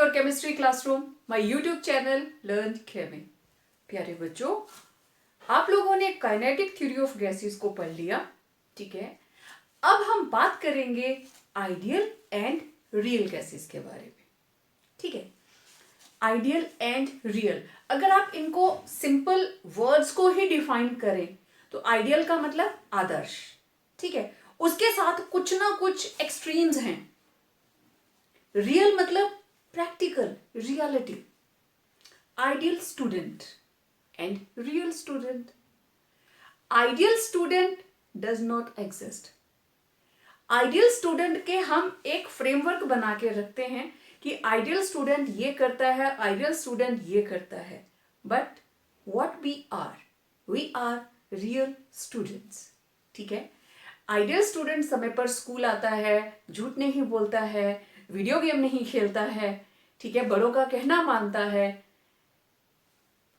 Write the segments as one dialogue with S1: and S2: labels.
S1: Your chemistry classroom, my YouTube channel learn chemi. प्यारे बच्चों, आप लोगों ने काइनेटिक थ्योरी ऑफ गैसेस को पढ़ लिया, ठीक है। अब हम बात करेंगे आइडियल एंड रियल गैसेस के बारे में, ठीक है। आइडियल एंड रियल, अगर आप इनको सिंपल वर्ड्स को ही डिफाइन करें तो आइडियल का मतलब आदर्श, ठीक है। उसके साथ कुछ ना कुछ एक्सट्रीम्स हैं। रियल मतलब practical, reality. Ideal student and real student. Ideal student does not exist. Ideal student के हम एक फ्रेमवर्क बना के रखते हैं कि आइडियल स्टूडेंट ये करता है, आइडियल स्टूडेंट ये करता है, but what we are real students, ठीक है। आइडियल स्टूडेंट समय पर स्कूल आता है, झूठ नहीं बोलता है, वीडियो गेम नहीं खेलता है, ठीक है, बड़ों का कहना मानता है,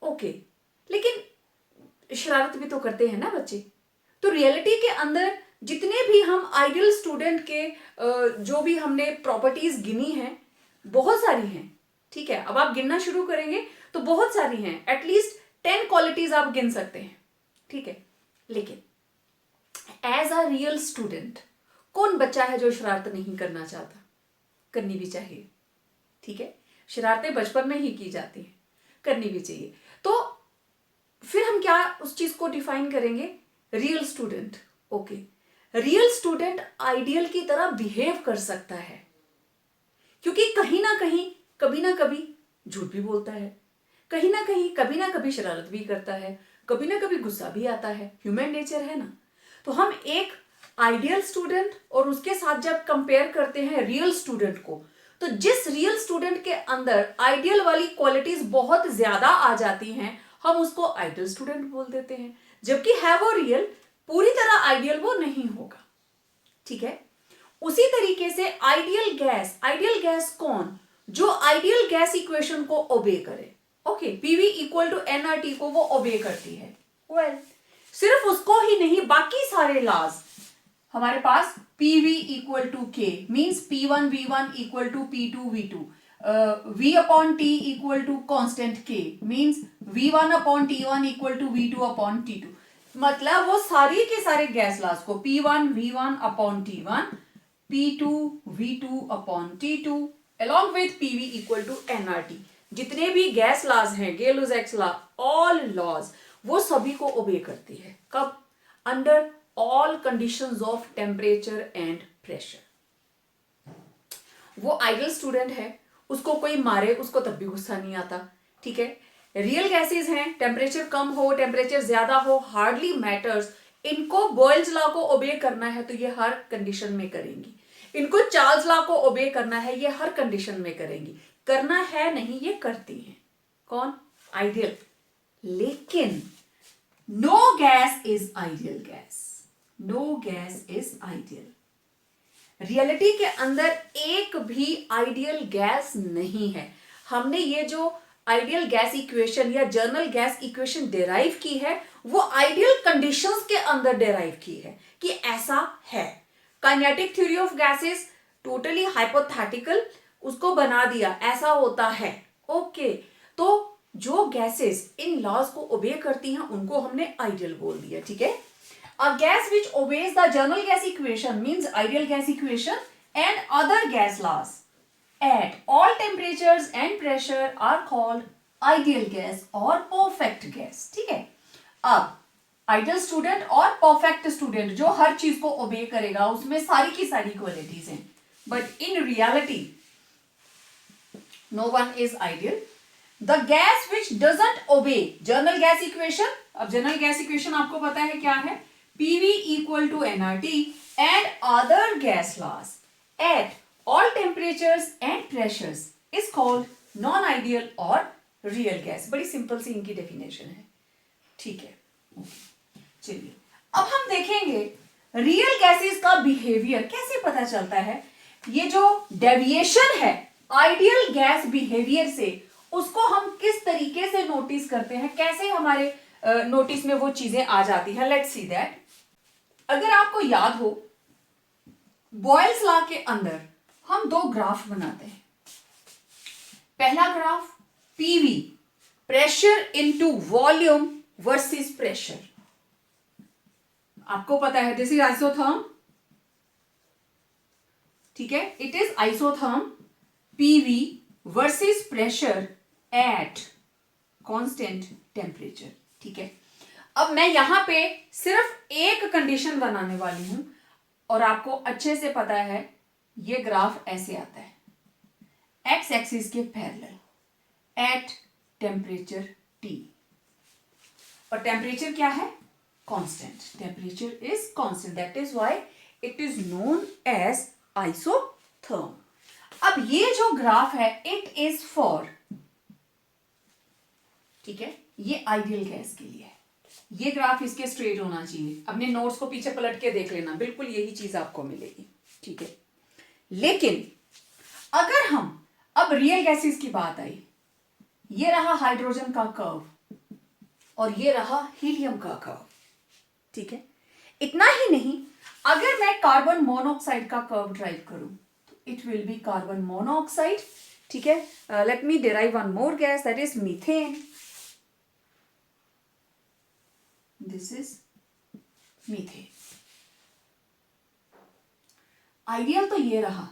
S1: ओके। लेकिन शरारत भी तो करते हैं ना बच्चे। तो रियलिटी के अंदर जितने भी हम आइडियल स्टूडेंट के जो भी हमने प्रॉपर्टीज गिनी हैं, बहुत सारी हैं, ठीक है। अब आप गिनना शुरू करेंगे तो बहुत सारी हैं, एटलीस्ट 10 क्वालिटीज आप गिन सकते हैं, ठीक है। लेकिन एज अ रियल स्टूडेंट कौन बच्चा है जो शरारत नहीं करना चाहता? करनी भी चाहिए, ठीक है। शरारतें बचपन में ही की जाती हैं, करनी भी चाहिए। तो फिर हम क्या उस चीज को डिफाइन करेंगे? Real student, okay. Real student ideal की तरह बिहेव कर सकता है, क्योंकि कहीं ना कहीं कभी ना कभी झूठ भी बोलता है, कहीं ना कहीं कभी ना कभी शरारत भी करता है, कभी ना कभी गुस्सा भी आता है, ह्यूमन नेचर है ना। तो हम एक आइडियल स्टूडेंट और उसके साथ जब कंपेयर करते हैं रियल स्टूडेंट को, तो जिस रियल स्टूडेंट के अंदर आइडियल वाली क्वालिटीज बहुत ज्यादा आ जाती हैं, हम उसको आइडियल स्टूडेंट बोल देते हैं, जबकि है वो रियल, पूरी तरह आइडियल वो नहीं होगा, ठीक है। उसी तरीके से आइडियल गैस कौन? जो आइडियल गैस इक्वेशन को ओबे करे, okay. PV equal to nRT को वो ओबे करती है। वेल, सिर्फ उसको ही नहीं, बाकी सारे लॉज हमारे पास पीवी इक्वल टू के means P1 V1 equal to P2 V2, V upon T equal to constant के means V1 upon T1 equal to V2 upon T2। मतलब वो सारी के सारे गैस लॉज को P1 V1 upon T1, P2 V2 upon T2 along with PV equal to nRT, जितने भी gas laws हैं, गेलो-ज़ैक्स लॉ, ऑल लॉज, वो सभी को ओबे करती है। कब? Under all conditions of temperature and pressure. वो आइडियल स्टूडेंट है, उसको कोई मारे उसको तब भी गुस्सा नहीं आता, ठीक है। रियल गैसेस हैं, टेम्परेचर कम हो टेम्परेचर ज्यादा हो, हार्डली मैटर्स, इनको बॉयल्स लॉ को ओबे करना है तो ये हर कंडीशन में करेंगी। इनको चार्ल्स लॉ को ओबे करना है, ये हर कंडीशन में करेंगी। करना है नहीं, ये करती हैं। कौन? आइडियल। लेकिन no gas is ideal gas, no gas is ideal. Reality के अंदर एक भी आइडियल गैस नहीं है। हमने ये जो आइडियल गैस इक्वेशन या जर्नल गैस इक्वेशन डेराइव की है, वो आइडियल कंडीशंस के अंदर डेराइव की है कि ऐसा है। Kinetic theory of gases totally hypothetical, उसको बना दिया, ऐसा होता है, ओके। तो जो गैसेस इन लॉज को ओबे करती हैं उनको हमने आइडियल बोल दिया, ठीक है। A gas which obeys the general gas equation means ideal gas equation and other gas laws at all temperatures and pressure are called ideal gas or perfect gas, ठीक है। अब आइडियल स्टूडेंट और perfect student जो हर चीज को ओबे करेगा, उसमें सारी की सारी क्वालिटीज हैं, but in reality no one is ideal. The gas which doesn't obey general gas equation, अब जनरल गैस इक्वेशन आपको पता है क्या है? PV equal to nRT and other gas laws at all temperatures and pressures is called non-ideal or real gas। बड़ी simple सी इनकी definition है, ठीक है। चलिए अब हम देखेंगे रियल गैसेस का बिहेवियर कैसे पता चलता है। ये जो डेविएशन है आइडियल गैस बिहेवियर से, उसको हम किस तरीके से नोटिस करते हैं, कैसे हमारे नोटिस में वो चीजें आ जाती हैं। Let's see that. अगर आपको याद हो, बॉयल्स लॉ के अंदर हम दो ग्राफ बनाते हैं, पहला graph PV, pressure into volume versus pressure. आपको पता है दिस इज आइसोथर्म, ठीक है, it is isotherm PV versus pressure at constant temperature, ठीक है। अब मैं यहां पे सिर्फ एक कंडीशन बनाने वाली हूं और आपको अच्छे से पता है ये ग्राफ ऐसे आता है एक्स एक्सिस के पैरेलल एट टेम्परेचर टी, और टेम्परेचर क्या है, constant, temperature is constant, that is why it is known as isotherm. अब ये जो ग्राफ है इट इज फॉर, ठीक है, ये आइडियल गैस के लिए है। ये ग्राफ इसके स्ट्रेट होना चाहिए, अपने नोट्स को पीछे पलट के देख लेना, बिल्कुल यही चीज आपको मिलेगी, ठीक है। लेकिन अगर हम अब रियल गैसेस की बात आई, ये रहा हाइड्रोजन का कर्व और ये रहा हीलियम का कर्व, ठीक है। इतना ही नहीं, अगर मैं कार्बन मोनोऑक्साइड का कर्व ड्राइव करूं तो it will B carbon monoxide, ठीक है। Let me derive one more gas that is methane, this is methane. Ideal तो ये रहा,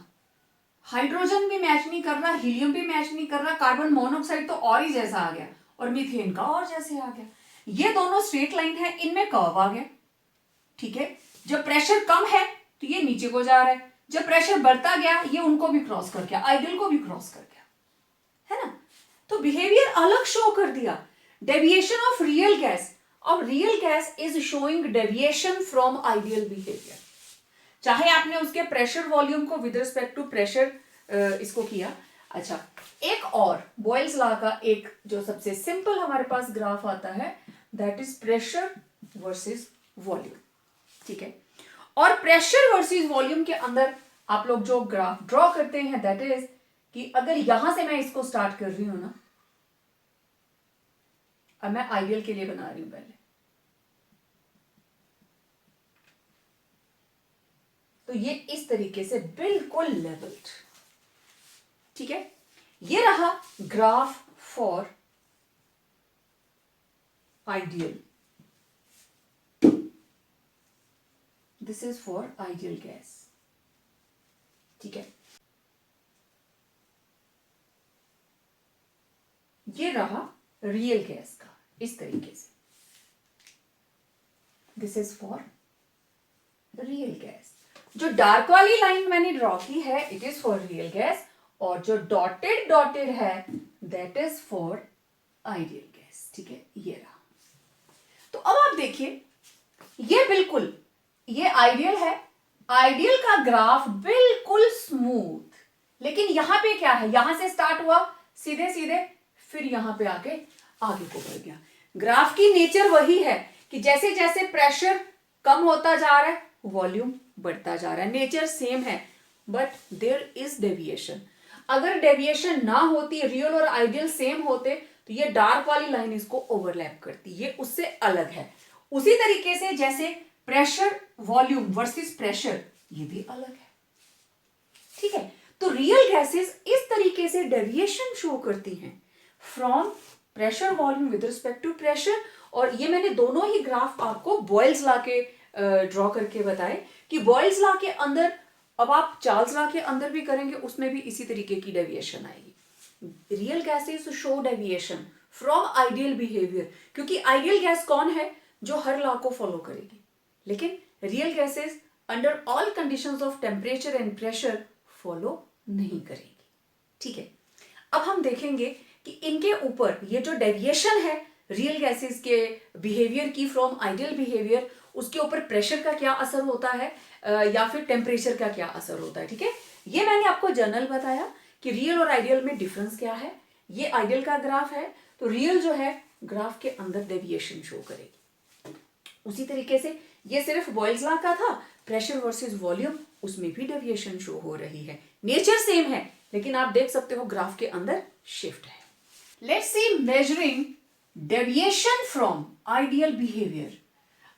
S1: हाइड्रोजन भी मैच नहीं कर रहा, हीलियम भी मैच नहीं कर रहा, कार्बन मोनोऑक्साइड तो और ही जैसा आ गया और मीथेन का और जैसे आ गया। ये दोनों स्ट्रेट लाइन है, इनमें कर्व आ गया, ठीक है। जब प्रेशर कम है तो ये नीचे को जा रहा है, जब प्रेशर बढ़ता गया ये उनको भी क्रॉस कर गया, आइडियल को भी क्रॉस कर गया, है ना। तो बिहेवियर अलग शो कर दिया, डेविएशन ऑफ रियल गैस, और real gas is showing deviation from ideal behaviour. चाहे आपने उसके प्रेशर वॉल्यूम को विद रिस्पेक्ट टू प्रेशर इसको किया। अच्छा, एक और बॉयल्स लॉ का एक जो सबसे सिंपल हमारे पास ग्राफ आता है that is pressure versus volume, ठीक है। और प्रेशर वर्सेस वॉल्यूम के अंदर आप लोग जो ग्राफ ड्रॉ करते हैं दैट इज कि अगर यहां से मैं इसको स्टार्ट कर रही हूं ना, अब मैं आइडियल के लिए बना रही हूं पहले, तो ये इस तरीके से बिल्कुल लेवल्ड, ठीक है। ये रहा graph for ideal, this is for ideal gas, ठीक है। ये रहा रियल गैस का इस तरीके से, this is for real gas. जो डार्क वाली लाइन मैंने ड्रॉ की है it is for real gas, और जो डॉटेड डॉटेड है that is for ideal gas, ठीक है। ये रहा। तो अब आप देखिए, ये बिल्कुल ये आइडियल है, आइडियल का ग्राफ बिल्कुल स्मूथ, लेकिन यहां पे क्या है, यहां से स्टार्ट हुआ सीधे सीधे, फिर यहां पे आगे को बढ़ गया। ग्राफ की नेचर वही है कि जैसे जैसे प्रेशर कम होता जा रहा है वॉल्यूम बढ़ता जा रहा है, नेचर सेम है, बट देयर इज डेविएशन। अगर डेविएशन ना होती, रियल और आइडियल सेम होते, तो ये डार्क वाली लाइन इसको ओवरलैप करती, ये उससे अलग है। उसी तरीके से जैसे प्रेशर वॉल्यूम वर्सेस प्रेशर, ये भी अलग है, ठीक है। तो रियल गैसेस इस तरीके से डेविएशन शो करती हैं from pressure volume with respect to pressure. और ये मैंने दोनों ही ग्राफ आपको बॉयल्स लॉ के ड्रॉ करके बताए कि बॉयल्स लॉ के अंदर, अब आप चार्ल्स लॉ के अंदर भी करेंगे उसमें भी इसी तरीके की डेविएशन आएगी। Real gases show deviation from ideal behaviour, क्योंकि आइडियल गैस कौन है, जो हर लॉ को फॉलो करेगी, लेकिन real gases under all conditions of temperature and pressure follow नहीं करेगी, ठीक है। अब हम देखेंगे कि इनके ऊपर ये जो डेविएशन है रियल गैसेस के बिहेवियर की फ्रॉम आइडियल बिहेवियर, उसके ऊपर प्रेशर का क्या असर होता है या फिर टेम्परेचर का क्या असर होता है, ठीक है। ये मैंने आपको जनरल बताया कि रियल और आइडियल में डिफरेंस क्या है। ये आइडियल का ग्राफ है, तो रियल जो है ग्राफ के अंदर डेविएशन शो करेगी। उसी तरीके से ये सिर्फ बॉयल्स लॉ का था, प्रेशर वर्सेस वॉल्यूम, उसमें भी डेविएशन शो हो रही है, नेचर सेम है, लेकिन आप देख सकते हो ग्राफ के अंदर शिफ्ट है। Let's see measuring deviation from ideal behaviour.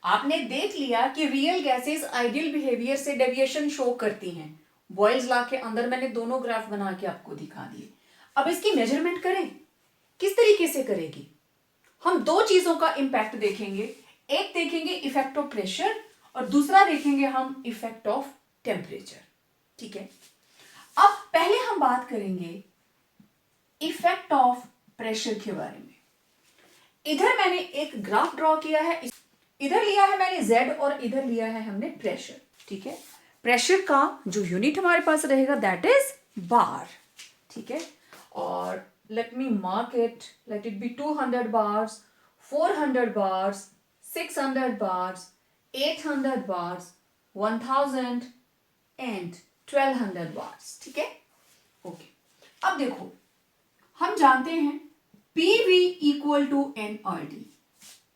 S1: आपने देख लिया कि रियल गैसेस आइडियल बिहेवियर से डेविएशन शो करती हैं। बॉयल्स लॉ के अंदर मैंने दोनों ग्राफ बना के आपको दिखा दिए। अब इसकी मेजरमेंट करें, किस तरीके से करेगी? हम दो चीजों का इंपैक्ट देखेंगे, एक देखेंगे इफेक्ट ऑफ प्रेशर और दूसरा देखेंगे हम इफेक्ट ऑफ टेम्परेचर। ठीक है, अब पहले हम बात करेंगे इफेक्ट ऑफ प्रेशर के बारे में। इधर मैंने एक ग्राफ ड्रॉ किया है, इधर लिया है मैंने Z और इधर लिया है हमने प्रेशर। ठीक है, प्रेशर का जो यूनिट हमारे पास रहेगा दैट इज बार। ठीक है, और let me mark it, let it be 200 bars, 400 bars, 600 bars, 800 bars, 1000 and 1200 bars. ठीक है, ओके। अब देखो, हम जानते हैं PV equal to nRT,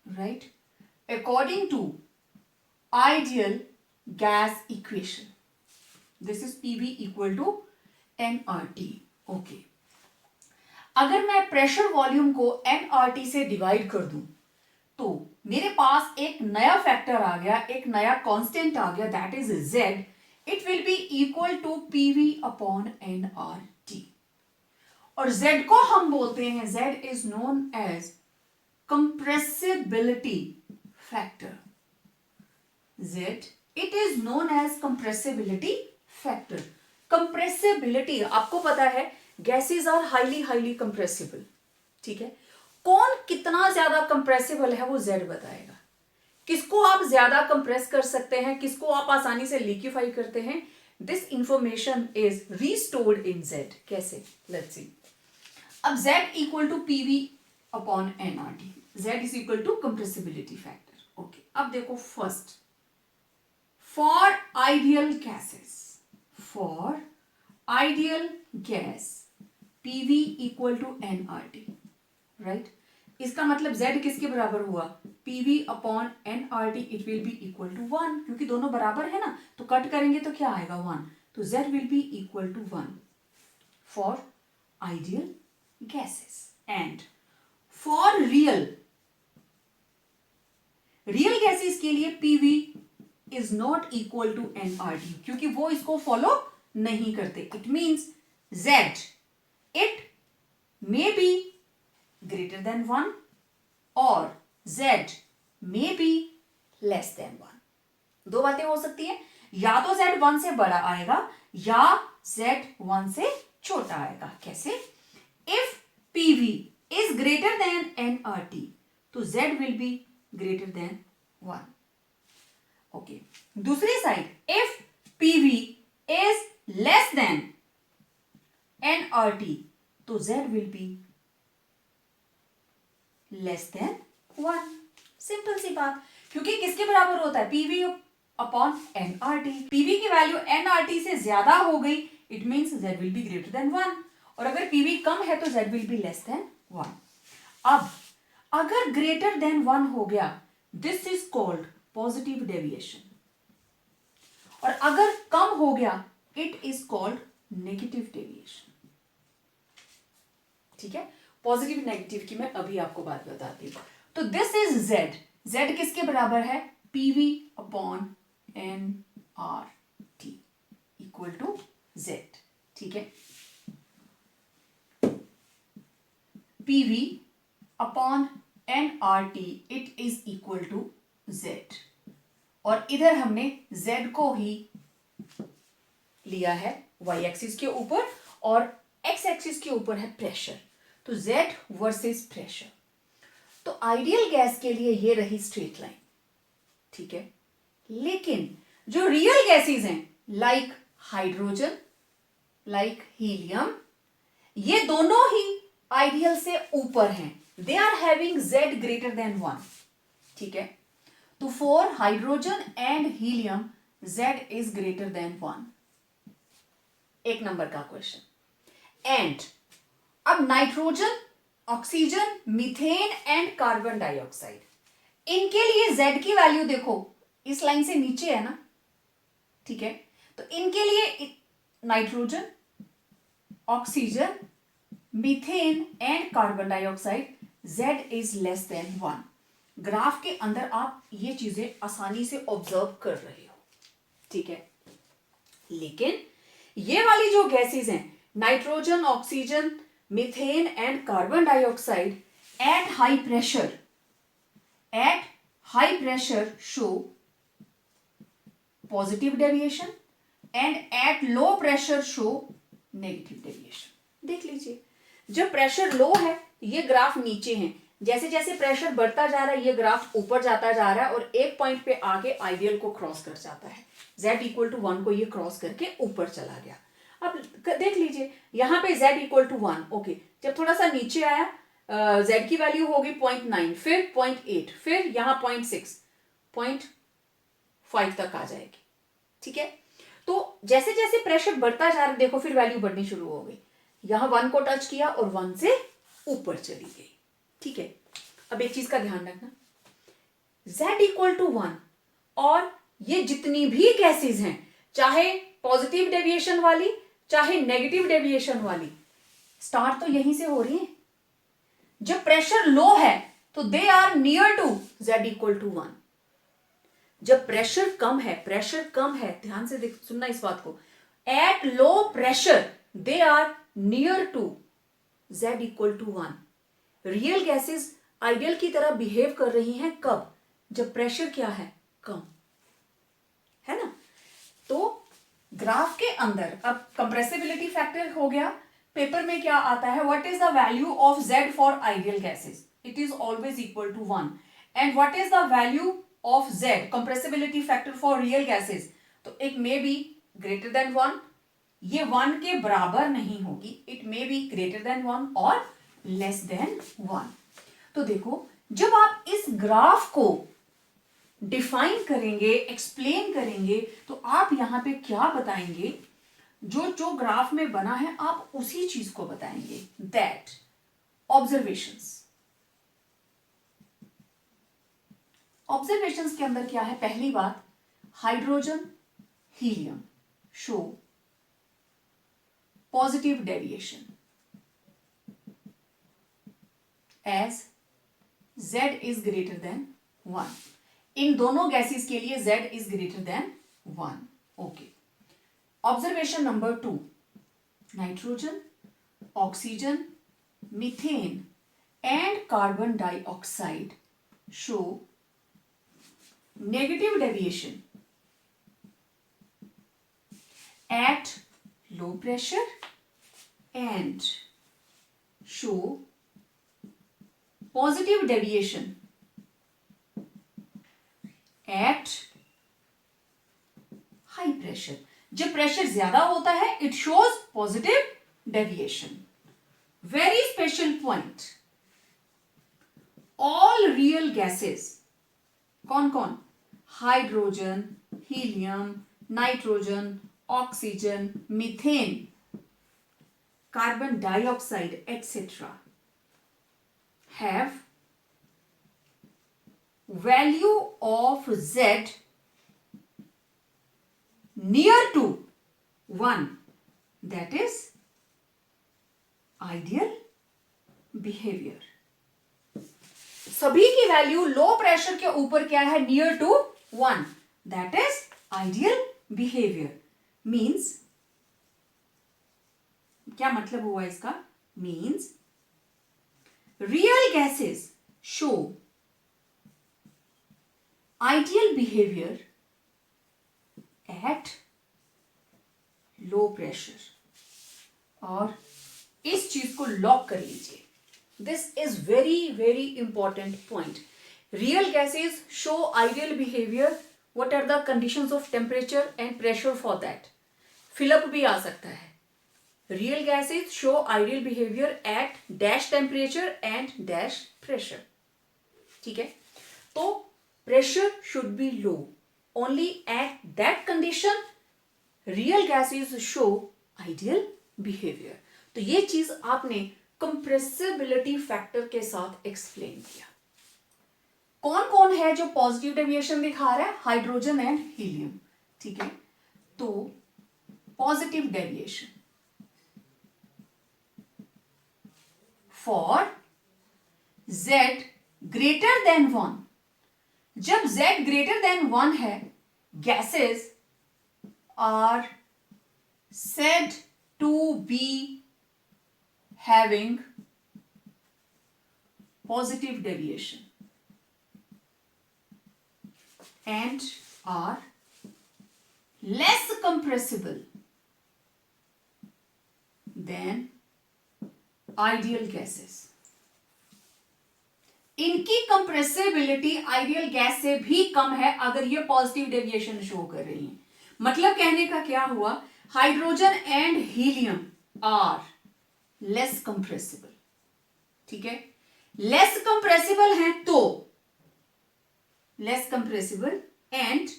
S1: right, according to ideal gas equation. This is PV equal to nRT। Okay, अगर मैं pressure volume को nRT से डिवाइड कर दूं तो मेरे पास एक नया फैक्टर आ गया, एक नया कांस्टेंट आ गया, that is Z। It will be equal to PV upon nRT। और Z को हम बोलते हैं, Z is known as compressibility factor. Z, it is known as compressibility factor. Compressibility, आपको पता है गैसेस आर हाईली कंप्रेसिबल। ठीक है, कौन कितना ज्यादा कंप्रेसिबल है वो Z बताएगा। किसको आप ज्यादा कंप्रेस कर सकते हैं, किसको आप आसानी से लिक्विफाई करते हैं, this information is restored in Z। कैसे, लेट्स सी। अब Z equal to PV upon nRT, Z is equal to compressibility factor. Okay, अब देखो, first for ideal gases, for ideal gas PV equal to nRT, right. इसका मतलब Z किसके बराबर हुआ, PV upon nRT, it will be equal to 1, क्योंकि दोनों बराबर है ना, तो कट करेंगे तो क्या आएगा 1, तो Z will be equal to 1 for ideal gases and for real gases के लिए PV is not equal to nRT, क्योंकि वो इसको फॉलो नहीं करते। It means Z, it may be greater than 1 और Z may be less than 1। दो बातें हो सकती हैं, या तो Z 1 से बड़ा आएगा या Z 1 से छोटा आएगा। कैसे? If PV is greater than nRT, तो Z will be greater than 1. Okay. दूसरी side, if PV is less than nRT, तो Z will be less than 1. Simple सी बात, क्योंकि किसके बराबर होता है, PV अपॉन nRT। PV की वैल्यू nRT से ज्यादा हो गई, it means Z will be greater than 1, और अगर PV कम है तो Z will be less than 1। अब अगर greater than 1 हो गया, this is called positive deviation, और अगर कम हो गया, it is called negative deviation। ठीक है, पॉजिटिव नेगेटिव की मैं अभी आपको बात बताती हूं। तो दिस इज Z, Z किसके बराबर है, PV upon nRT equal to Z। ठीक है, PV upon nRT it is equal to Z, और इधर हमने Z को ही लिया है y एक्सिस के ऊपर और x एक्सिस के ऊपर है प्रेशर, तो Z वर्सेस प्रेशर। तो आइडियल गैस के लिए ये रही स्ट्रेट लाइन। ठीक है, लेकिन जो रियल गैसेस हैं लाइक हाइड्रोजन, लाइक हीलियम, ये दोनों ही आइडियल से ऊपर हैं, they are having Z greater than 1। ठीक है, तो for hydrogen and helium Z is greater than 1। एक नंबर का क्वेश्चन। एंड अब nitrogen, oxygen, methane and carbon dioxide, इनके लिए Z की वैल्यू देखो, इस लाइन से नीचे है ना। ठीक है, तो इनके लिए nitrogen, oxygen, methane and carbon dioxide Z is less than 1। Graph के अंदर आप ये चीजें आसानी से ऑब्जर्व कर रहे हो। ठीक है, लेकिन ये वाली जो गैसेस हैं, nitrogen, oxygen, methane and carbon dioxide at high pressure show positive deviation and at low pressure show negative deviation. देख लीजिए, जब प्रेशर लो है ये ग्राफ नीचे है, जैसे जैसे प्रेशर बढ़ता जा रहा है ये ग्राफ ऊपर जाता जा रहा है और एक पॉइंट पे आके आइडियल को क्रॉस कर जाता है. z इक्वल टू 1 को ये क्रॉस करके ऊपर चला गया. अब देख लीजिए यहाँ पे z इक्वल टू 1. ओके, जब थोड़ा सा नीचे आया z की वैल्यू होगी 0.9, फिर 0.8, फिर यहाँ 0.6, 0.5 तक आ जाएगी. ठीक है, तो जैसे जैसे प्रेशर बढ़ता जा रहा है देखो फिर वैल्यू बढ़नी शुरू हो गई. यहाँ 1 को टच किया और 1 से ऊपर चली गई. ठीक है, अब एक चीज का ध्यान रखना, z इक्वल टू 1 और ये जितनी भी गैसेज हैं, चाहे पॉजिटिव डेविएशन वाली चाहे नेगेटिव डेविएशन वाली, स्टार्ट तो यहीं से हो रही है. जब प्रेशर लो है तो they are near to z equal to 1. जब प्रेशर कम है, ध्यान से सुनना इस बात को, at low pressure they are near to z equal to 1. Real gases ideal की तरह बिहेव कर रही हैं कब? जब प्रेशर क्या है? कम है ना. तो ग्राफ के अंदर अब कंप्रेसिबिलिटी फैक्टर हो गया. पेपर में क्या आता है, what is the value of z for ideal gases? It is always equal to 1. And what is the value of z compressibility factor for real gases? तो it may be greater than 1. ये 1 के बराबर नहीं होगी, it may be greater than 1 और less than 1. तो देखो, जब आप इस ग्राफ को डिफाइन करेंगे, एक्सप्लेन करेंगे, तो आप यहां पे क्या बताएंगे? जो ग्राफ में बना है आप उसी चीज को बताएंगे. दैट ऑब्जर्वेशंस के अंदर क्या है? पहली बात, hydrogen helium show positive deviation as z is greater than 1. इन दोनों गैसेस के लिए z is greater than 1. Okay. Observation number 2, nitrogen, oxygen, methane and carbon dioxide show negative deviation at low pressure and show positive deviation at high pressure. जब pressure ज्यादा होता है it shows positive deviation. Very special point, all real gases, कौन कौन? Hydrogen, helium, nitrogen, oxygen, methane, carbon dioxide etc. have value of z near to 1, that is ideal behavior. सभी की value low pressure के ऊपर क्या है? Near to 1, that is ideal behaviour. Means क्या मतलब हुआ इसका? Means real gases show ideal behaviour at low pressure. और इस चीज को लॉक कर लीजिए. This is very very important point. Real gases show ideal behaviour. What are the conditions of temperature and pressure for that? Fill up भी आ सकता है. Real gases show ideal behaviour at dash temperature and dash pressure. ठीक है, तो pressure should be low. Only at that condition real gases show ideal behaviour. तो ये चीज आपने कंप्रेसिबिलिटी फैक्टर के साथ एक्सप्लेन किया. कौन कौन है जो पॉजिटिव डेविएशन दिखा रहा है? Hydrogen and helium. ठीक है, तो positive deviation for z greater than 1. जब z ग्रेटर देन 1 है, gases are said to be having positive deviation and are less compressible than ideal gases. इनकी कंप्रेसिबिलिटी आइडियल गैस से भी कम है अगर ये पॉजिटिव डेविएशन शो कर रही है. मतलब कहने का क्या हुआ, hydrogen and helium are less compressible. ठीक है, लेस कंप्रेसिबल है तो less compressible and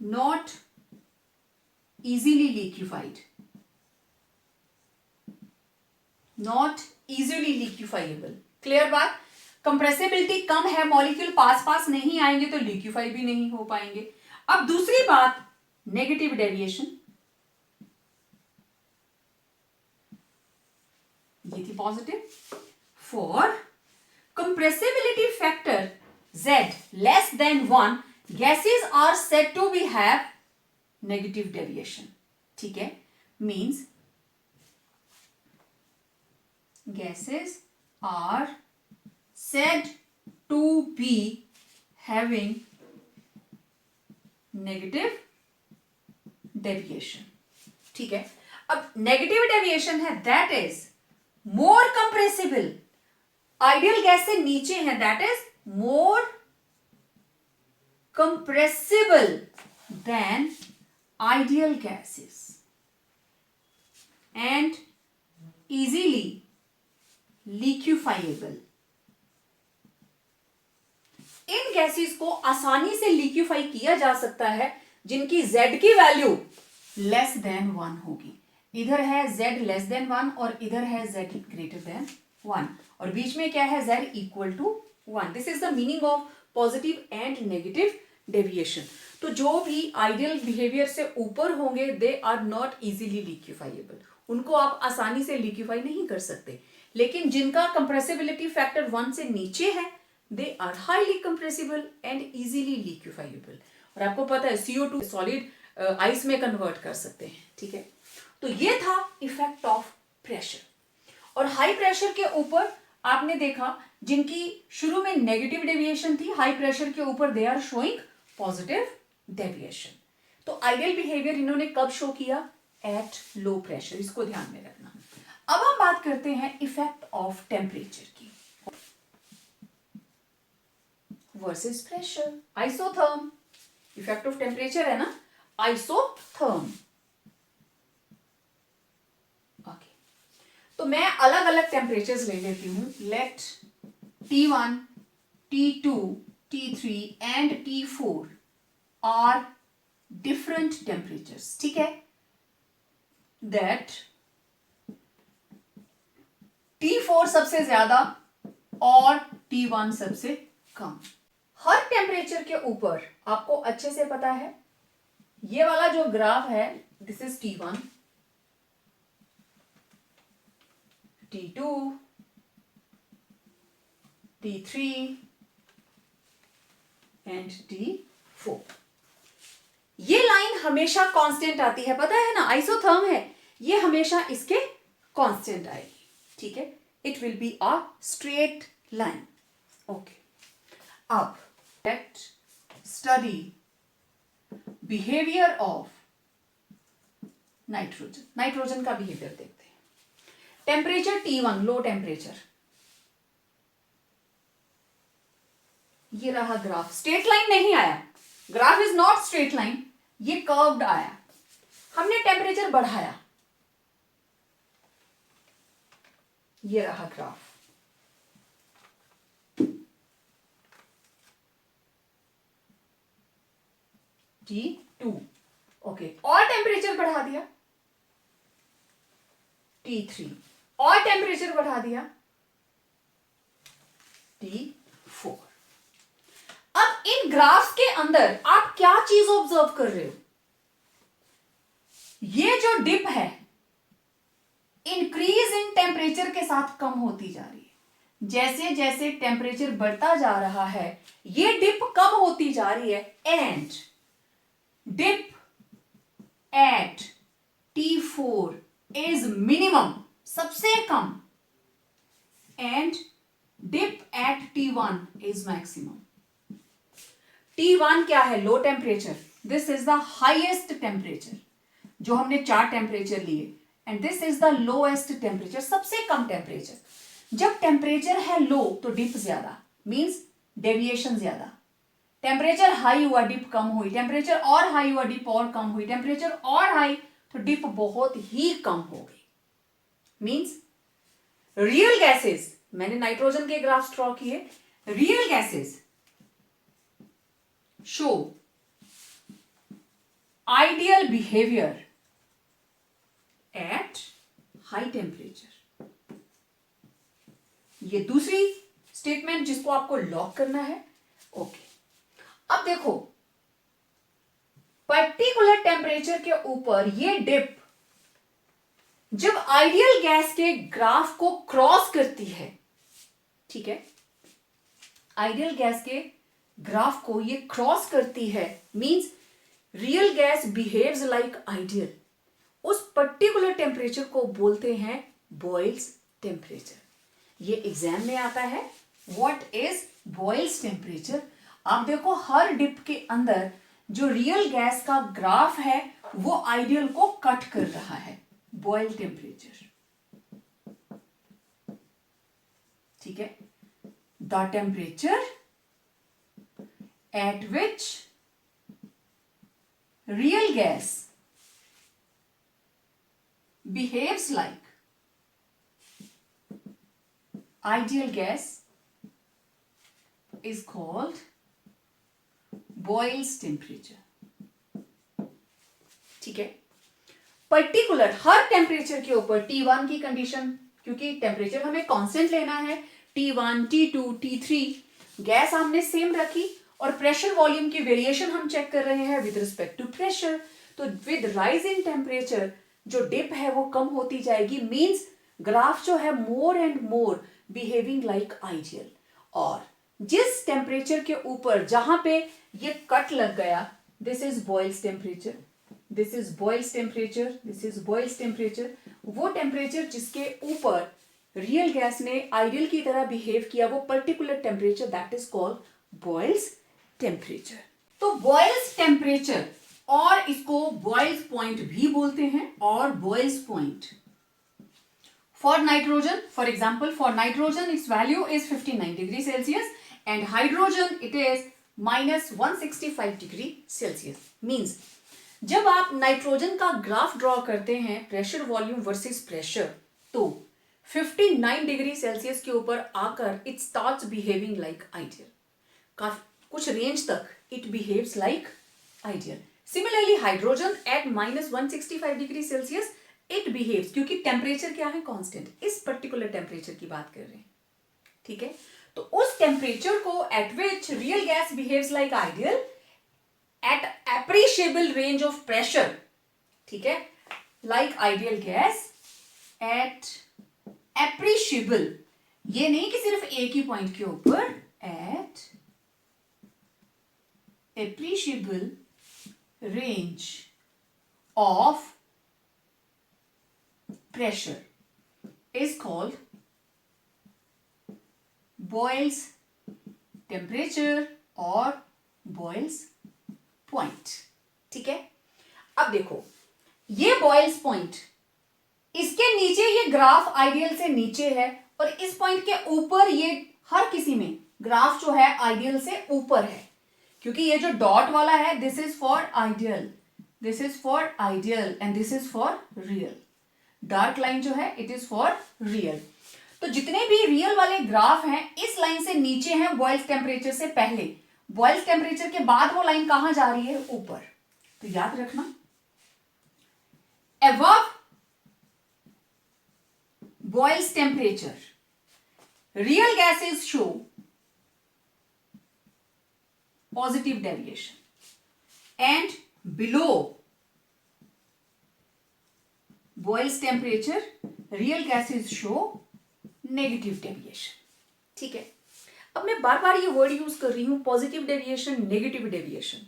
S1: not easily liquefied, not easily liquefiable. Clear बात. कंप्रेसिबिलिटी कम है, मॉलिक्यूल पास नहीं आएंगे तो लिक्विफाई भी नहीं हो पाएंगे. अब दूसरी बात, नेगेटिव डेविएशन. ये थी positive. For compressibility factor Z less than 1 gases are said to be have negative deviation. ठीक है, means gases are said to be having negative deviation. ठीक है, अब नेगेटिव डेविएशन है that is more compressible. Ideal gas से नीचे है that is more compressible than ideal gases and easily liquefiable. इन गैसेस को आसानी से लिक्विफाई किया जा सकता है जिनकी Z की वैल्यू लेस देन 1 होगी. इधर है Z लेस देन 1 और इधर है Z ग्रेटर देन 1 और बीच में क्या है Z equal to 1. This is the meaning of positive and negative deviation. तो जो भी आइडियल बिहेवियर से ऊपर होंगे they are not easily liquefiable. उनको आप आसानी से लिक्विफाई नहीं कर सकते. लेकिन जिनका कंप्रेसिबिलिटी फैक्टर 1 से नीचे है they are highly compressible and easily liquefiable. और आपको पता है CO2 सॉलिड आइस में कन्वर्ट कर सकते हैं. ठीक है, तो ये था इफेक्ट ऑफ प्रेशर. और हाई प्रेशर के ऊपर आपने देखा जिनकी शुरू में नेगेटिव डेविएशन थी, हाई प्रेशर के ऊपर they are showing positive deviation. तो आइडियल बिहेवियर इन्होंने कब शो किया, एट लो प्रेशर. इसको ध्यान में रखना. अब हम बात करते हैं इफेक्ट ऑफ टेम्परेचर की versus pressure. Isotherm, effect of temperature है ना, आइसोथर्म. ओके, तो मैं अलग अलग टेम्परेचर्स ले लेती हूं. Let T1, T2, T3 and T4 are different temperatures. ठीक है, दैट T4 सबसे ज्यादा और T1 सबसे कम. हर टेम्परेचर के ऊपर आपको अच्छे से पता है ये वाला जो ग्राफ है this is T1, T2, T3 and T4. ये लाइन हमेशा कांस्टेंट आती है, पता है ना, आइसोथर्म है, ये हमेशा इसके कांस्टेंट आएगी. ठीक है, it will be a straight line. Okay, अब let study behaviour of nitrogen. Nitrogen का बिहेवियर देखते हैं. टेम्परेचर T1 लो टेम्परेचर, ये रहा ग्राफ. स्ट्रेट लाइन नहीं आया, graph is not straight line, ये कर्व्ड आया. हमने टेम्परेचर बढ़ाया, ये रहा ग्राफ. T2. ओके, और टेम्परेचर बढ़ा दिया T3 और टेम्परेचर बढ़ा दिया T4. अब इन ग्राफ के अंदर आप क्या चीज ऑब्जर्व कर रहे हो, ये जो डिप है इंक्रीज इन टेम्परेचर के साथ कम होती जा रही है. जैसे जैसे टेम्परेचर बढ़ता जा रहा है ये डिप कम होती जा रही है and dip at T4 is minimum सबसे कम, and dip at T1 is maximum. T1 क्या है? Low temperature. This is the highest temperature, जो हमने 4 टेम्परेचर लिए, and this is the lowest temperature, सबसे कम टेम्परेचर। जब टेम्परेचर है लो तो डिप ज्यादा, मींस डेविएशन ज्यादा। टेम्परेचर हाई हुआ, डिप कम हुई, टेम्परेचर और हाई हुआ, डिप और कम हुई, टेम्परेचर और हाई तो डिप बहुत ही कम हो गई। मींस रियल गैसेस, मैंने नाइट्रोजन के ग्राफ ड्रॉ किए, real gases show ideal behaviour at high temperature. ये दूसरी स्टेटमेंट जिसको आपको लॉक करना है। ओके, अब देखो, पर्टिकुलर टेम्परेचर के ऊपर ये डिप जब आइडियल गैस के ग्राफ को क्रॉस करती है, ठीक है, आइडियल गैस के ग्राफ को ये क्रॉस करती है, means real gas behaves like ideal, उस पर्टिकुलर टेम्परेचर को बोलते हैं बॉयल्स टेम्परेचर। ये एग्जाम में आता है, व्हाट इज बॉयल्स टेम्परेचर। आप देखो, हर डिप के अंदर जो रियल गैस का ग्राफ है वो आइडियल को कट कर रहा है, बॉयल टेम्परेचर, ठीक है। The temperature at which real gas behaves like ideal gas is called Boyle's temperature, ठीक है। पर्टिकुलर हर टेम्परेचर के ऊपर T1 की कंडीशन, क्योंकि टेम्परेचर हमें कांस्टेंट लेना है, T1, T2, T3 गैस हमने सेम रखी, और प्रेशर वॉल्यूम की वेरिएशन हम चेक कर रहे हैं विद रिस्पेक्ट टू प्रेशर। तो विद राइज इन टेम्परेचर जो डिप है वो कम होती जाएगी, मींस ग्राफ जो है more and more behaving like ideal. और जिस टेम्परेचर के ऊपर जहां पे ये कट लग गया, this is boils temperature, this is boils temperature, this is boils temperature, वो टेम्परेचर जिसके ऊपर रियल गैस ने आइडियल की तरह बिहेव किया, वो particular temperature that is called Boyle's temperature. तो बॉयल्स टेम्परेचर, और इसको बॉयल्स पॉइंट भी बोलते हैं, और Boyle's point for nitrogen, for example for nitrogen its value is 59 degree Celsius, and hydrogen it is -165 degree Celsius. Means जब आप nitrogen का ग्राफ ड्रॉ करते हैं, प्रेशर वॉल्यूम वर्सेस प्रेशर, तो 59 डिग्री सेल्सियस के ऊपर आकर it starts behaving like ideal. कुछ रेंज तक it behaves like ideal. Similarly hydrogen at -165 degree Celsius it behaves, क्योंकि टेम्परेचर क्या है? कांस्टेंट, इस पर्टिकुलर टेम्परेचर की बात कर रहे हैं, ठीक है। तो उस टेम्परेचर को at which real gas behaves like ideal at appreciable range of pressure, ठीक है, like ideal gas at appreciable, ये नहीं कि सिर्फ एक ही पॉइंट के ऊपर, at appreciable range of pressure is called Boyle's temperature or Boyle's point, ठीक है। अब देखो, ये Boyle's point, इसके नीचे ये ग्राफ आइडियल से नीचे है, और इस पॉइंट के ऊपर ये हर किसी में ग्राफ जो है आइडियल से ऊपर है, क्योंकि ये जो डॉट वाला है this is for ideal, this is for ideal, and this is for real. Dark line जो है इट इज फॉर रियल। तो जितने भी रियल वाले ग्राफ हैं इस लाइन से नीचे हैं बॉयल्स टेम्परेचर से पहले, बॉयल्स टेम्परेचर के बाद वो लाइन कहां जा रही है? ऊपर। तो याद रखना, above Boyle's temperature, real gases show positive deviation, and below Boyle's temperature, real gases show negative deviation, ठीक है। अब मैं बार बार ये वर्ड यूज कर रही हूं, positive deviation, negative deviation.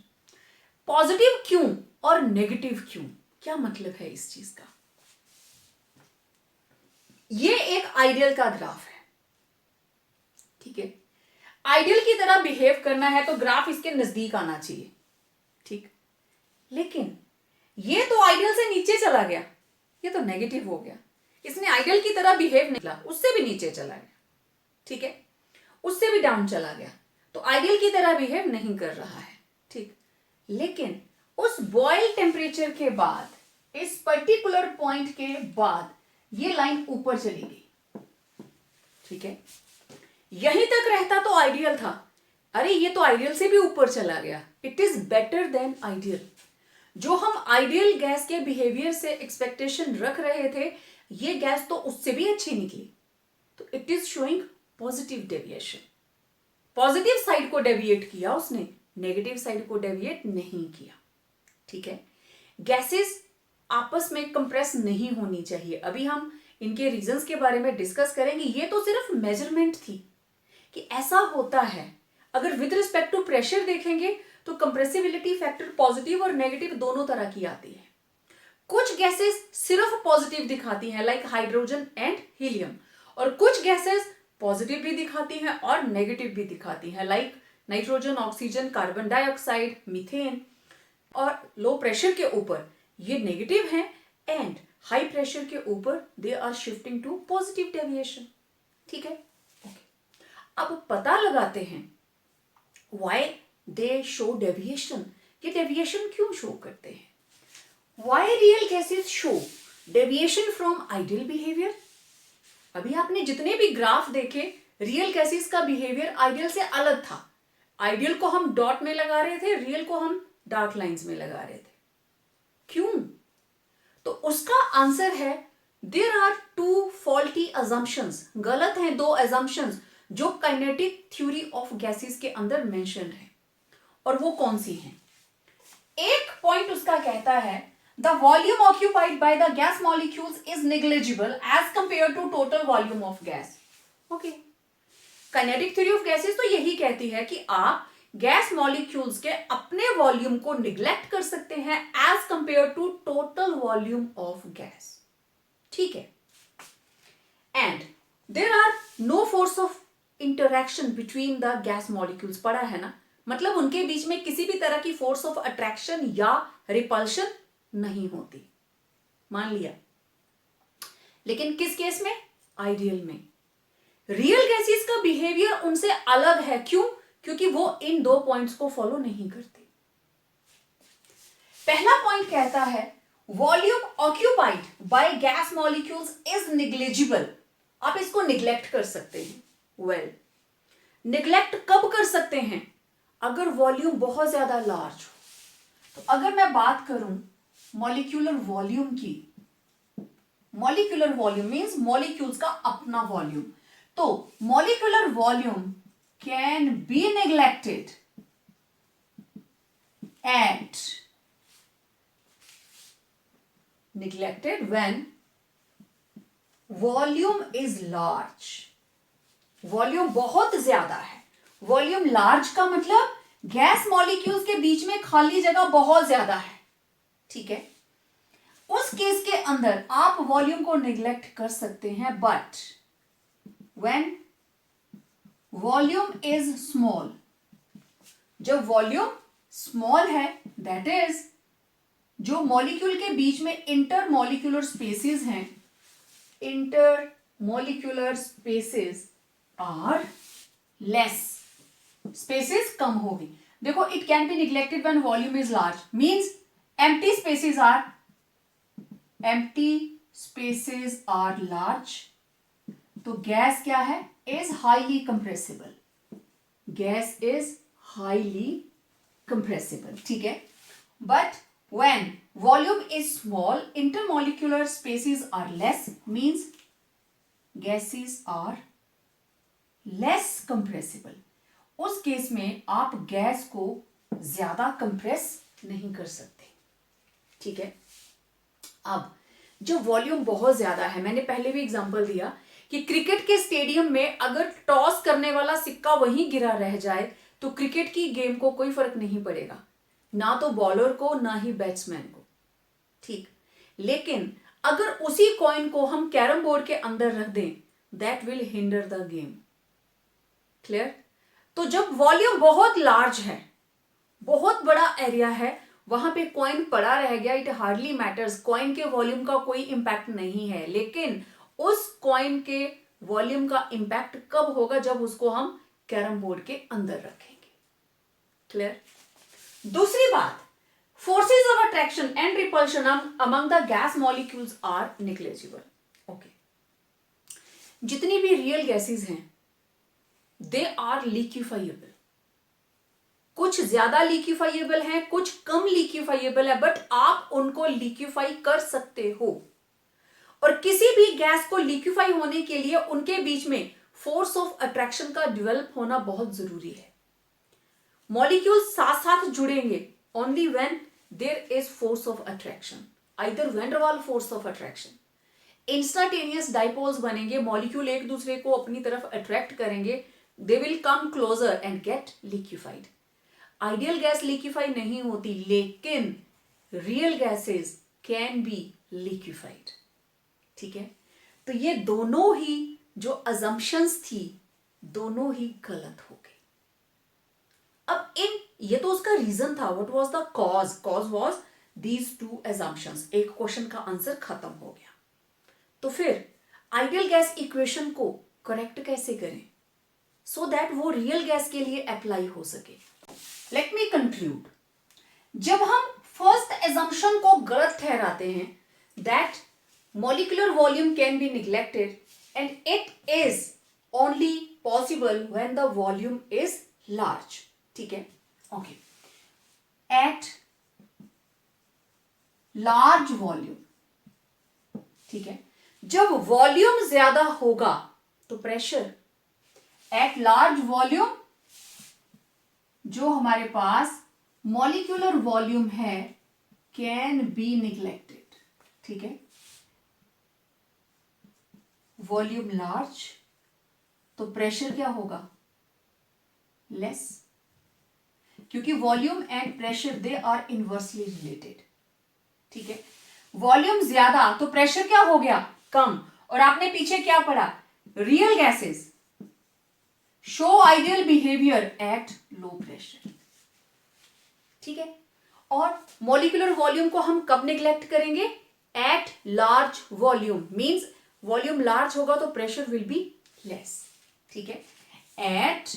S1: Positive क्यों और नेगेटिव क्यों, क्या मतलब है इस चीज का? ये एक आइडियल का ग्राफ है, ठीक है। आइडियल की तरह बिहेव करना है तो ग्राफ इसके नजदीक आना चाहिए, ठीक। लेकिन ये तो आइडियल से नीचे चला गया, ये तो नेगेटिव हो गया। इसने आइडियल की तरह बिहेव निकला, उससे भी नीचे चला गया, ठीक है, उससे भी डाउन चला गया, तो आइडियल की तरह बिहेव नहीं कर रहा है, ठीक। लेकिन उस बॉयल टेम्परेचर के बाद, इस पर्टिकुलर पॉइंट के बाद ये लाइन ऊपर चली गई, ठीक है। यहीं तक रहता तो आइडियल था, अरे ये तो आइडियल से भी ऊपर चला गया, it is better than ideal. जो हम आइडियल गैस के बिहेवियर से एक्सपेक्टेशन रख रहे थे, ये गैस तो उससे भी अच्छी निकली, तो it is showing positive deviation. Positive side को डेविएट किया उसने, नेगेटिव साइड को डेविएट नहीं किया, ठीक है। गैसेस आपस में कंप्रेस नहीं होनी चाहिए, अभी हम इनके रीजंस के बारे में डिस्कस करेंगे। ये तो सिर्फ मेजरमेंट थी कि ऐसा होता है। अगर विद रिस्पेक्ट टू प्रेशर देखेंगे तो कंप्रेसिबिलिटी फैक्टर पॉजिटिव और नेगेटिव दोनों तरह की आती है। कुछ गैसेस सिर्फ पॉजिटिव दिखाती हैं, लाइक हाइड्रोजन एंड हीलियम, और कुछ गैसेस पॉजिटिव भी दिखाती हैं और नेगेटिव भी दिखाती हैं, like nitrogen, oxygen, carbon dioxide, methane. और लो प्रेशर के ऊपर ये नेगेटिव हैं एंड हाई प्रेशर के ऊपर they are shifting to positive deviation, ठीक है। अब पता लगाते हैं व्हाई दे शो डेविएशन, ये डेविएशन क्यों शो करते हैं। Why real gases show deviation from ideal behaviour. अभी आपने जितने भी ग्राफ देखे, रियल गैसेस का बिहेवियर आइडियल से अलग था। आइडियल को हम डॉट में लगा रहे थे, रियल को हम डार्क लाइंस में लगा रहे थे। क्यों? तो उसका आंसर है there are two faulty assumptions, गलत हैं दो अजम्पशंस जो काइनेटिक थ्योरी ऑफ गैसेस के अंदर मेंशन्ड है। और वो कौन सी हैं? एक पॉइंट उसका कहता है the volume occupied by the gas molecules is negligible as compared to total volume of gas. Okay, kinetic theory of gases तो यही कहती है कि आप गैस मॉलिक्यूल्स के अपने वॉल्यूम को निग्लेक्ट कर सकते हैं as compared to total volume of gas, ठीक है। And there are no force of interaction between the gas molecules, पढ़ा है ना, मतलब उनके बीच में किसी भी तरह की फोर्स ऑफ अट्रैक्शन या रिपल्शन नहीं होती, मान लिया। लेकिन किस केस में? आइडियल में। रियल गैसेस का बिहेवियर उनसे अलग है, क्यों? क्योंकि वो इन दो पॉइंट्स को फॉलो नहीं करती। पहला पॉइंट कहता है volume occupied by gas molecules is negligible. आप इसको निग्लेक्ट कर सकते हैं। वेल, निग्लेक्ट कब कर सकते हैं? अगर वॉल्यूम बहुत ज्यादा लार्ज हो। तो अगर मैं बात करूं मॉलिक्यूलर वॉल्यूम की, मॉलिक्यूलर वॉल्यूम मींस मॉलिक्यूल्स का अपना वॉल्यूम, तो molecular volume can be neglected when volume is large. Volume बहुत ज्यादा है। वॉल्यूम लार्ज का मतलब गैस मॉलिक्यूल्स के बीच में खाली जगह बहुत ज्यादा है, ठीक है। उस केस के अंदर आप वॉल्यूम को निग्लेक्ट कर सकते हैं, but when volume is small, जब वॉल्यूम स्मॉल है, दैट इज जो मॉलिक्यूल के बीच में इंटर मॉलिक्यूलर स्पेसेस हैं, inter molecular spaces are less, spaces कम होगी। देखो, it can be neglected when volume is large, means empty spaces are large. तो गैस क्या है? Is highly compressible. Gas is highly compressible, ठीक है। But when volume is small, intermolecular spaces are less, means gases are less compressible. उस case में आप gas को ज्यादा कंप्रेस नहीं कर सकते, ठीक है। अब जो वॉल्यूम बहुत ज्यादा है, मैंने पहले भी एग्जांपल दिया कि क्रिकेट के स्टेडियम में अगर टॉस करने वाला सिक्का वहीं गिरा रह जाए तो क्रिकेट की गेम को कोई फर्क नहीं पड़ेगा, ना तो बॉलर को ना ही बैट्समैन को, ठीक। लेकिन अगर उसी कॉइन को हम कैरम बोर्ड के अंदर रख दें, that will hinder the game. Clear? तो जब वॉल्यूम बहुत लार्ज है, बहुत बड़ा एरिया है, वहां पे कॉइन पड़ा रह गया, इट हार्डली मैटर्स, कॉइन के वॉल्यूम का कोई इंपैक्ट नहीं है। लेकिन उस कॉइन के वॉल्यूम का इंपैक्ट कब होगा? जब उसको हम कैरम बोर्ड के अंदर रखेंगे। क्लियर? दूसरी बात, forces of attraction and repulsion among the gas molecules are negligible. Okay, जितनी भी रियल गैसेस हैं दे आर लिक्विफाइएबल। कुछ ज्यादा लिक्विफाइएबल है, कुछ कम लिक्विफाइएबल है, बट आप उनको लिक्विफाई कर सकते हो। और किसी भी गैस को लिक्विफाई होने के लिए उनके बीच में फोर्स ऑफ अट्रैक्शन का डेवलप होना बहुत जरूरी है। मॉलिक्यूल्स साथ साथ जुड़ेंगे only when there is force of attraction, either van der Waals force of attraction. Instantaneous dipoles बनेंगे, मॉलिक्यूल एक दूसरे को अपनी तरफ अट्रैक्ट करेंगे, they will come closer and get liquefied. Ideal gas liquefy नहीं होती, लेकिन real gases can be liquefied. ठीक है? तो ये दोनों ही जो अजम्पशंस थी, दोनों ही गलत हो गई। अब ये तो उसका रीजन था, what was the cause? Cause was these two assumptions. एक क्वेश्चन का आंसर खत्म हो गया। तो फिर आइडियल गैस इक्वेशन को करेक्ट कैसे करें सो दैट वो रियल गैस के लिए अप्लाई हो सके? Let me conclude. जब हम फर्स्ट एजम्पशन को गलत ठहराते हैं, that molecular volume can be neglected and it is only possible when the volume is large. ठीक है? Okay. At large volume, ठीक है, जब वॉल्यूम ज्यादा होगा तो प्रेशर, एट लार्ज वॉल्यूम जो हमारे पास मॉलिक्यूलर वॉल्यूम है कैन बी निग्लेक्टेड। ठीक है? वॉल्यूम लार्ज तो प्रेशर क्या होगा? लेस, क्योंकि volume and pressure they are inversely related. ठीक है? वॉल्यूम ज्यादा तो प्रेशर क्या हो गया? कम। और आपने पीछे क्या पढ़ा? Real gases show ideal behaviour at low pressure. ठीक है? और मॉलिक्यूलर वॉल्यूम को हम कब निग्लेक्ट करेंगे? At large volume, means volume large होगा तो प्रेशर विल बी लेस। ठीक है? At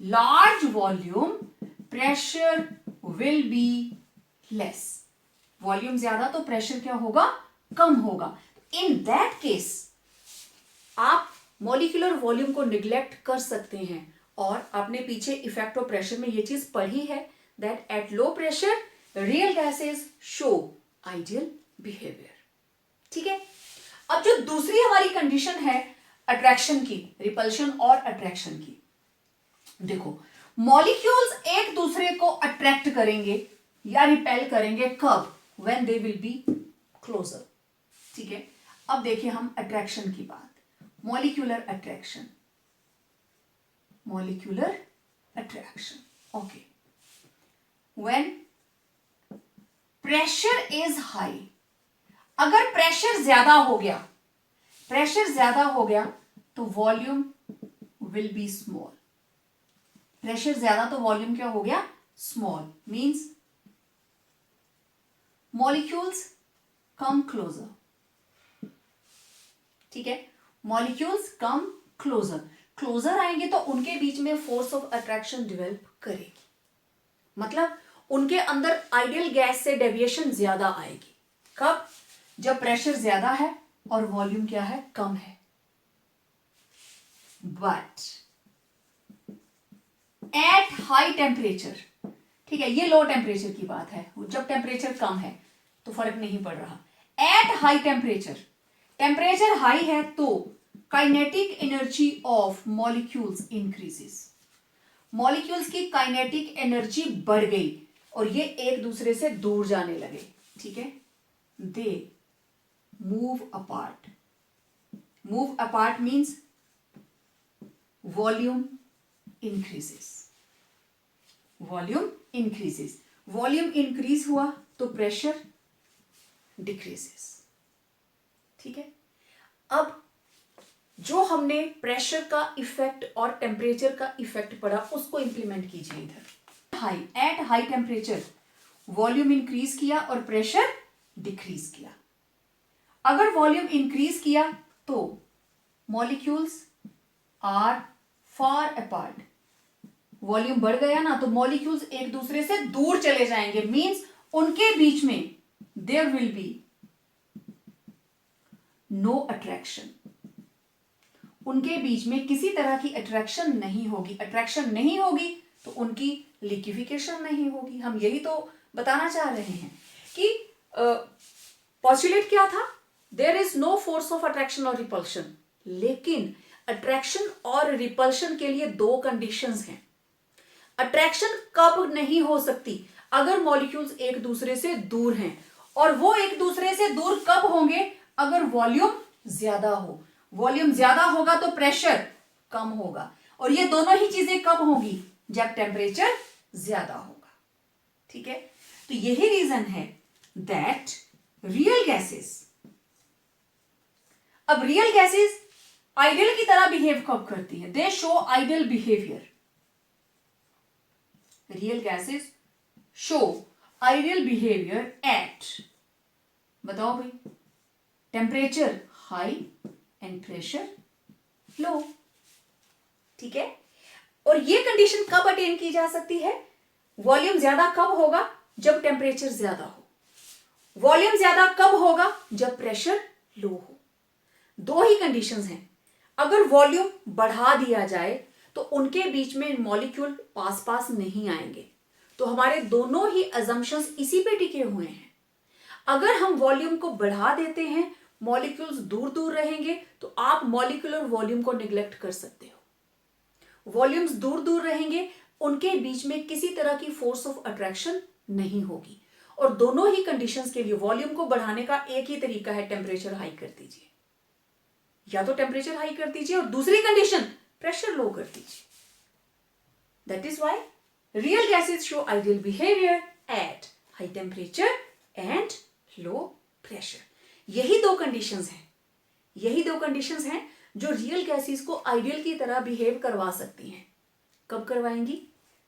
S1: large volume pressure will be less. Volume ज्यादा तो प्रेशर क्या होगा? कम होगा। इन दैट केस आप मॉलिक्यूलर वॉल्यूम को निग्लेक्ट कर सकते हैं। और आपने पीछे इफेक्ट ऑफ प्रेशर में ये चीज पढ़ी है, that at low pressure real gases show ideal behaviour. ठीक है? अब जो दूसरी हमारी कंडीशन है अट्रैक्शन की, रिपल्शन और अट्रैक्शन की, देखो मॉलिक्यूल्स एक दूसरे को अट्रैक्ट करेंगे या रिपेल करेंगे कब? When they will be closer. ठीक है? अब देखिए हम अट्रैक्शन की बात, molecular attraction, molecular attraction. Okay, when pressure is high, अगर प्रेशर ज्यादा हो गया, प्रेशर ज्यादा हो गया तो volume will be small. Pressure ज्यादा तो वॉल्यूम क्या हो गया? Small, means molecules come closer. ठीक है? मॉलिक्यूल्स कम क्लोजर, क्लोजर आएंगे तो उनके बीच में फोर्स ऑफ अट्रैक्शन डेवलप करेगी, मतलब उनके अंदर आइडियल गैस से डेविएशन ज्यादा आएगी। कब? जब प्रेशर ज्यादा है और वॉल्यूम क्या है? कम है। बट एट हाई टेम्परेचर, ठीक है, ये लो टेम्परेचर की बात है, जब टेम्परेचर कम है तो फर्क नहीं पड़ रहा। At high temperature, temperature high है तो kinetic energy of molecules increases. Molecules की काइनेटिक एनर्जी बढ़ गई और ये एक दूसरे से दूर जाने लगे। ठीक है? दे move apart. Move apart means volume increases. Volume increases. Volume increase हुआ तो pressure decreases. ठीक है। अब जो हमने प्रेशर का इफेक्ट और टेम्परेचर का इफेक्ट पढ़ा उसको इंप्लीमेंट कीजिए इधर। At high temperature volume increase किया और प्रेशर डिक्रीज किया। अगर वॉल्यूम इंक्रीज किया तो molecules are far apart. Volume बढ़ गया ना तो मॉलिक्यूल्स एक दूसरे से दूर चले जाएंगे, मींस उनके बीच में there will be no attraction. उनके बीच में किसी तरह की अट्रैक्शन नहीं होगी। अट्रैक्शन नहीं होगी तो उनकी लिक्विफिकेशन नहीं होगी। हम यही तो बताना चाह रहे हैं कि पॉस्टुलेट क्या था, there is no force of attraction और रिपल्शन। लेकिन अट्रैक्शन और रिपल्शन के लिए दो कंडीशंस हैं। अट्रैक्शन कब नहीं हो सकती, अगर मॉलिक्यूल्स एक दूसरे से दूर हैं, और वो एक दूसरे से दूर कब होंगे, अगर वॉल्यूम ज्यादा हो। वॉल्यूम ज्यादा होगा तो प्रेशर कम होगा, और ये दोनों ही चीजें कब होंगी, जब टेम्परेचर ज्यादा होगा। ठीक है, तो यही रीजन है दैट रियल गैसेस, अब रियल गैसेस आइडियल की तरह बिहेव कब करती है, दे show ideal behaviour. Real gases show ideal behaviour eight, बताओ भाई, temperature high and pressure low. ठीक है, और ये कंडीशन कब अटेन की जा सकती है, वॉल्यूम ज्यादा कब होगा, जब टेम्परेचर ज्यादा हो। वॉल्यूम ज्यादा कब होगा, जब प्रेशर लो हो। दो ही कंडीशंस हैं। अगर वॉल्यूम बढ़ा दिया जाए तो उनके बीच में मॉलिक्यूल पास पास नहीं आएंगे। तो हमारे दोनों ही अजम्पशंस इसी पे टिके हुए हैं। अगर हम वॉल्यूम को बढ़ा देते हैं, मॉलिक्यूल्स दूर दूर रहेंगे, तो आप मॉलिक्यूलर वॉल्यूम को निग्लेक्ट कर सकते हो। वॉल्यूम्स दूर दूर रहेंगे, उनके बीच में किसी तरह की फोर्स ऑफ अट्रैक्शन नहीं होगी। और दोनों ही कंडीशंस के लिए वॉल्यूम को बढ़ाने का एक ही तरीका है, टेम्परेचर हाई कर दीजिए। या तो टेम्परेचर हाई कर दीजिए और दूसरी कंडीशन प्रेशर लो कर दीजिए। That is why real gases show ideal behaviour at high temperature and low pressure. यही दो कंडीशंस हैं, यही दो कंडीशंस हैं जो रियल गैसेस को आइडियल की तरह बिहेव करवा सकती हैं। कब करवाएंगी,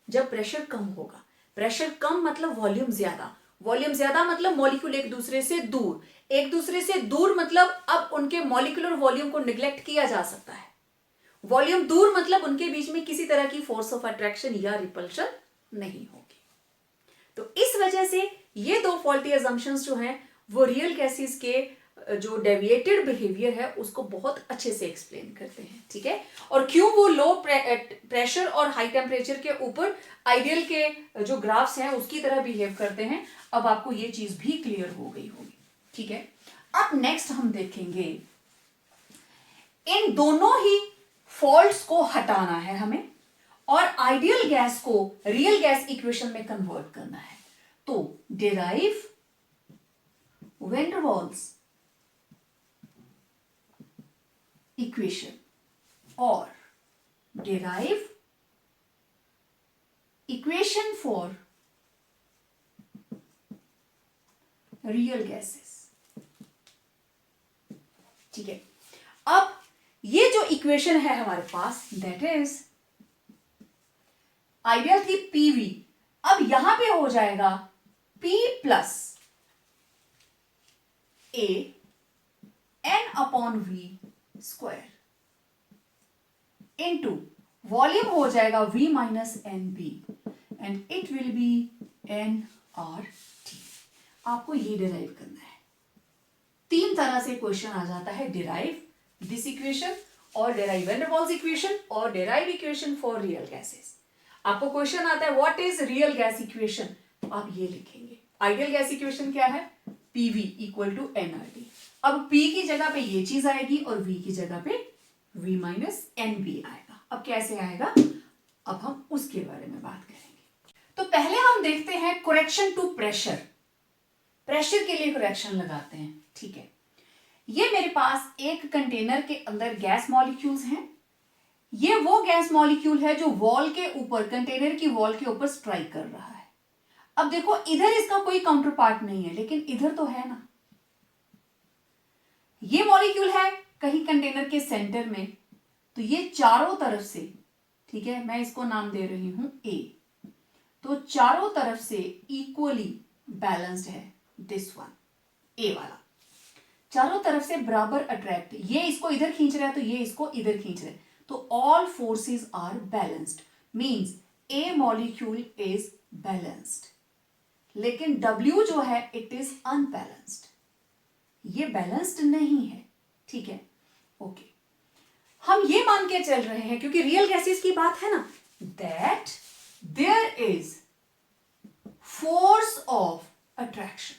S1: जब प्रेशर कम होगा। प्रेशर कम मतलब वॉल्यूम ज्यादा, वॉल्यूम ज्यादा मतलब मॉलिक्यूल एक दूसरे से दूर, एक दूसरे से दूर मतलब अब उनके मॉलिक्यूलर वॉल्यूम को निग्लेक्ट किया जा सकता है। वॉल्यूम दूर मतलब उनके बीच में किसी तरह की फोर्स ऑफ अट्रैक्शन या रिपल्शन नहीं होगी। तो इस वजह से ये दो फॉल्टी अजम्पशंस जो हैं वो रियल गैसेस के जो डेविएटेड बिहेवियर है उसको बहुत अच्छे से एक्सप्लेन करते हैं। ठीक है, और क्यों वो लो प्रेशर और हाई टेम्परेचर के ऊपर आइडियल के जो ग्राफ्स हैं उसकी तरह बिहेव करते हैं, अब आपको ये चीज भी क्लियर हो गई होगी। ठीक है, अब नेक्स्ट हम देखेंगे, इन दोनों ही फॉल्ट्स को हटाना है हमें और आइडियल गैस को रियल गैस इक्वेशन में कन्वर्ट करना है। तो derive van der Waals equation और derive equation for real gases। ठीक है, अब ये जो इक्वेशन है हमारे पास दैट इज आइडियल थी पीवी, अब यहां पे हो जाएगा P plus A n upon V square into volume हो जाएगा V minus n b and it will be n R T. आपको ये डिराइव करना है। तीन तरह से क्वेश्चन आ जाता है, डिराइव दिस इक्वेशन और derive van der Waals equation और derive equation for real gases. आपको क्वेश्चन आता है what is real gas equation, तो आप ये लिखेंगे। आइडियल गैस इक्वेशन क्या है, पीवी इक्वल टू एनआरटी। अब P की जगह पे ये चीज आएगी और V की जगह पे V माइनस एन बी आएगा। अब कैसे आएगा, अब हम उसके बारे में बात करेंगे। तो पहले हम देखते हैं करेक्शन टू प्रेशर। प्रेशर के लिए करेक्शन लगाते हैं। ठीक है, ये मेरे पास एक कंटेनर के अंदर गैस मॉलिक्यूल्स हैं। ये वो गैस मॉलिक्यूल है जो वॉल के ऊपर, कंटेनर की वॉल के ऊपर स्ट्राइक कर रहा है। अब देखो इधर इसका कोई काउंटर पार्ट नहीं है, लेकिन इधर तो है ना। ये मॉलिक्यूल है कहीं कंटेनर के सेंटर में, तो ये चारों तरफ से, ठीक है, मैं इसको नाम दे रही हूं ए, तो चारों तरफ से इक्वली बैलेंस्ड है दिस वन, ए वाला चारों तरफ से बराबर अट्रैक्ट, ये इसको इधर खींच रहा है तो ये इसको इधर खींच रहा है, तो all forces are balanced, means a molecule is balanced. लेकिन W जो है इट इज अनबैलेंस्ड, ये बैलेंस्ड नहीं है, ठीक है, ओके। हम ये मान के चल रहे हैं क्योंकि रियल गैसेस की बात है ना, that there is force of attraction,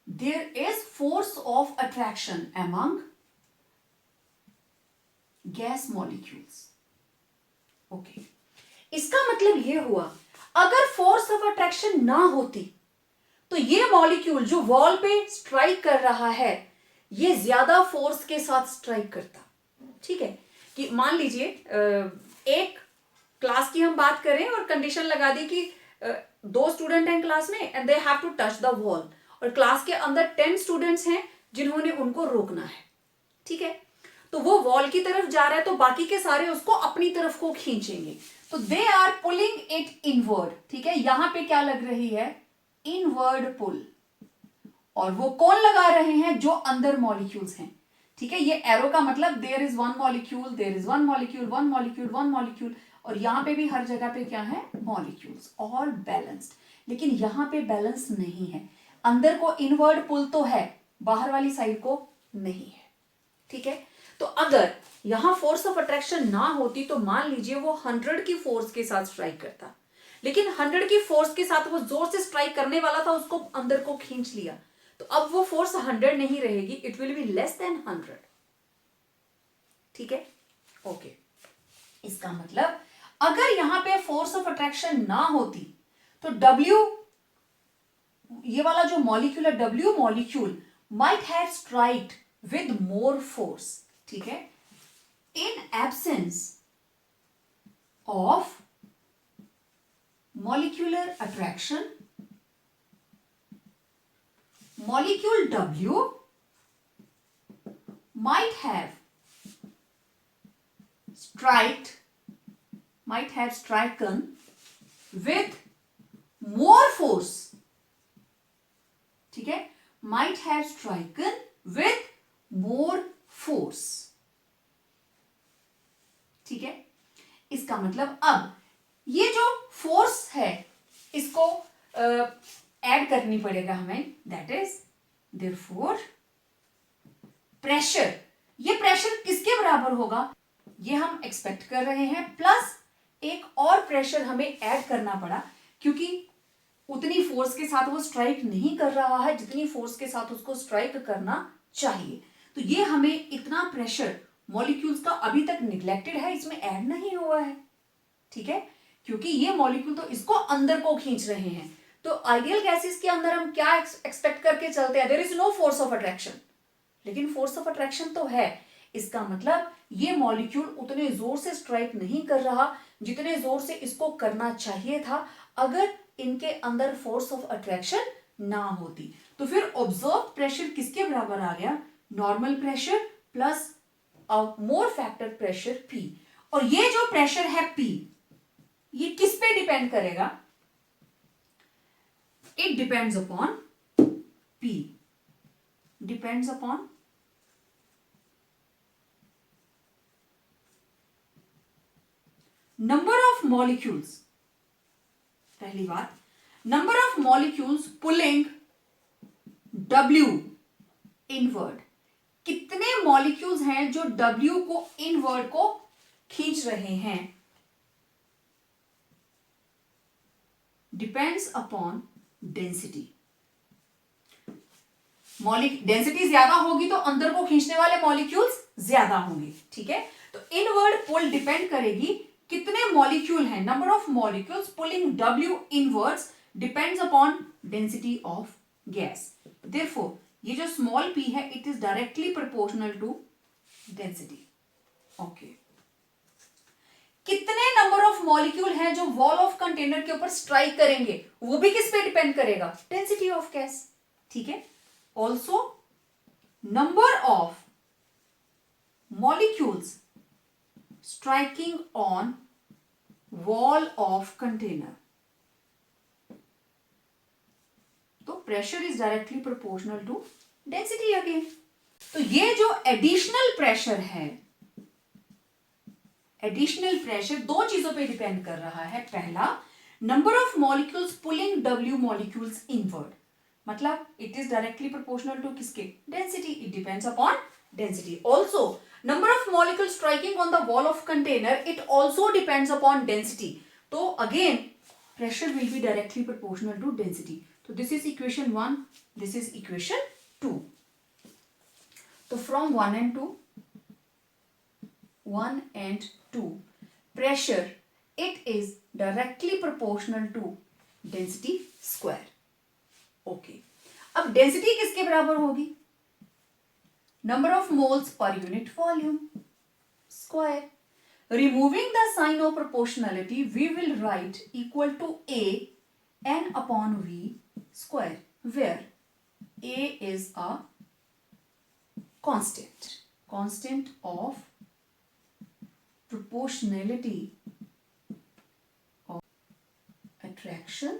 S1: there is force of attraction among gas molecules, okay। इसका मतलब ये हुआ अगर फोर्स ऑफ अट्रैक्शन ना होती तो ये मॉलिक्यूल जो वॉल पे स्ट्राइक कर रहा है ये ज्यादा फोर्स के साथ स्ट्राइक करता, ठीक है। कि मान लीजिए एक क्लास की हम बात करें और कंडीशन लगा दी कि 2 स्टूडेंट हैं क्लास में and they have to touch the wall, और क्लास के अंदर 10 स्टूडेंट्स हैं जिन्होंने उनको रोकना है, ठीक है। तो वो वॉल की तरफ जा रहा है तो बाकी के सारे उसको अपनी तरफ को खींचेंगे, तो they are pulling it inward, ठीक है। यहां पे क्या लग रही है, इनवर्ड पुल, और वो कौन लगा रहे हैं, जो अंदर मॉलिक्यूल्स हैं, ठीक है। ये एरो का मतलब there is one molecule, there is one molecule, one molecule, one molecule, और यहां पे भी हर जगह पे क्या है, मॉलिक्यूल्स, ऑल बैलेंस्ड। लेकिन यहां पे बैलेंस नहीं है, अंदर को इनवर्ड पुल तो है, बाहर वाली साइड को नहीं है, ठीक है। तो अगर यहां फोर्स ऑफ अट्रैक्शन ना होती तो मान लीजिए वो 100 की फोर्स के साथ स्ट्राइक करता, लेकिन 100 की फोर्स के साथ वो जोर से स्ट्राइक करने वाला था, उसको अंदर को खींच लिया, तो अब वो फोर्स 100 नहीं रहेगी, it will be less than 100, ठीक है, ओके। इसका मतलब अगर यहां पे फोर्स ऑफ अट्रैक्शन ना होती तो W, ये वाला जो मॉलिक्यूल है W molecule might have स्ट्राइक्ड with more force, ठीक है। In absence of molecular attraction, molecule W might have striken with more force, ठीक है, might have striken with more force, ठीक है। इसका मतलब अब ये जो फोर्स है इसको ऐड करनी पड़ेगा हमें, दैट इज देयरफॉर प्रेशर, ये प्रेशर किसके बराबर होगा, ये हम एक्सपेक्ट कर रहे हैं, प्लस एक और प्रेशर हमें ऐड करना पड़ा क्योंकि उतनी फोर्स के साथ वो स्ट्राइक नहीं कर रहा है जितनी फोर्स के साथ उसको स्ट्राइक करना चाहिए, तो ये हमें इतना प्रेशर मॉलिक्यूल्स का अभी तक निग्लेक्टेड है, इसमें ऐड नहीं हुआ है, ठीक है, क्योंकि ये मॉलिक्यूल तो इसको अंदर को खींच रहे हैं। तो आइडियल गैसेस के अंदर हम क्या एक्सपेक्ट करके चलते हैं, there is no force of attraction, लेकिन फोर्स ऑफ अट्रैक्शन तो है। इसका मतलब ये मॉलिक्यूल उतने जोर से स्ट्राइक नहीं कर रहा जितने जोर से इसको करना चाहिए था अगर इनके अंदर फोर्स ऑफ अट्रैक्शन ना होती। तो फिर ऑब्जर्व प्रेशर किसके बराबर आ गया, नॉर्मल प्रेशर प्लस मोर फैक्टर प्रेशर P, और ये जो प्रेशर है P ये किस पे डिपेंड करेगा, it depends upon P, depends upon number of molecules, पहली बात number of molecules pulling W inward, कितने मॉलिक्यूल्स हैं जो W को इनवर्ड को खींच रहे हैं, डिपेंड्स अपॉन डेंसिटी, डेंसिटी ज्यादा होगी तो अंदर को खींचने वाले मॉलिक्यूल्स ज्यादा होंगे, ठीक है। तो इनवर्ड पुल डिपेंड करेगी कितने मॉलिक्यूल हैं, number of molecules pulling W inwards depends upon density of gas, therefore ये जो स्मॉल p है it is directly proportional to density, okay. कितने नंबर ऑफ मॉलिक्यूल हैं जो वॉल ऑफ कंटेनर के ऊपर स्ट्राइक करेंगे, वो भी किस पे डिपेंड करेगा, डेंसिटी ऑफ गैस, ठीक है। Also number of molecules striking on wall of container. तो pressure is directly proportional to density again. तो ये जो एडिशनल प्रेशर है, एडिशनल प्रेशर दो चीजों पे डिपेंड कर रहा है। पहला, number of molecules pulling W molecules inward, मतलब it is directly proportional to किसके? Density. It depends upon density. Also number of molecule striking on the wall of container, it also depends upon density. तो again pressure will be directly proportional to density. तो this is equation 1, this is equation 2। तो from 1 and 2 pressure, it is directly proportional to density square. Okay. अब density किसके बराबर होगी? Number of moles पर unit volume square. Removing the sign of proportionality, we will write equal to A n upon V square, where A is a constant of proportionality of attraction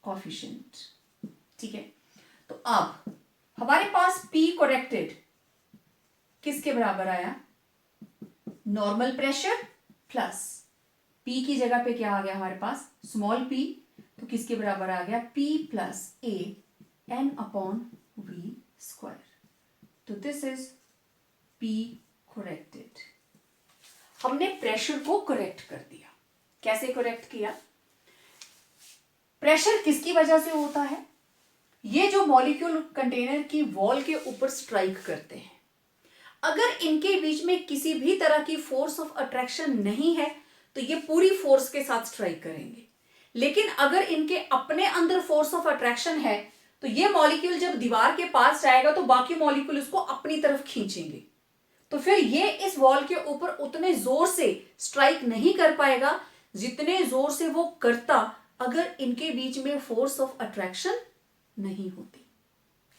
S1: coefficient। ठीक है, तो अब हमारे पास P corrected किसके बराबर आया? Normal pressure plus P की जगह पे क्या आ गया हमारे पास? Small p। तो किसके बराबर आ गया? P plus A n upon V square. तो दिस इज P करेक्टेड। हमने प्रेशर को करेक्ट कर दिया। कैसे करेक्ट किया? प्रेशर किसकी वजह से होता है? ये जो मॉलिक्यूल कंटेनर की वॉल के ऊपर स्ट्राइक करते हैं, अगर इनके बीच में किसी भी तरह की फोर्स ऑफ अट्रैक्शन नहीं है तो ये पूरी फोर्स के साथ स्ट्राइक करेंगे। लेकिन अगर इनके अपने अंदर फोर्स ऑफ अट्रैक्शन है तो ये मॉलिक्यूल जब दीवार के पास जाएगा तो बाकी मॉलिक्यूल उसको अपनी तरफ खींचेंगे, तो फिर ये इस वॉल के ऊपर उतने जोर से स्ट्राइक नहीं कर पाएगा जितने जोर से वो करता अगर इनके बीच में फोर्स ऑफ अट्रैक्शन नहीं होती।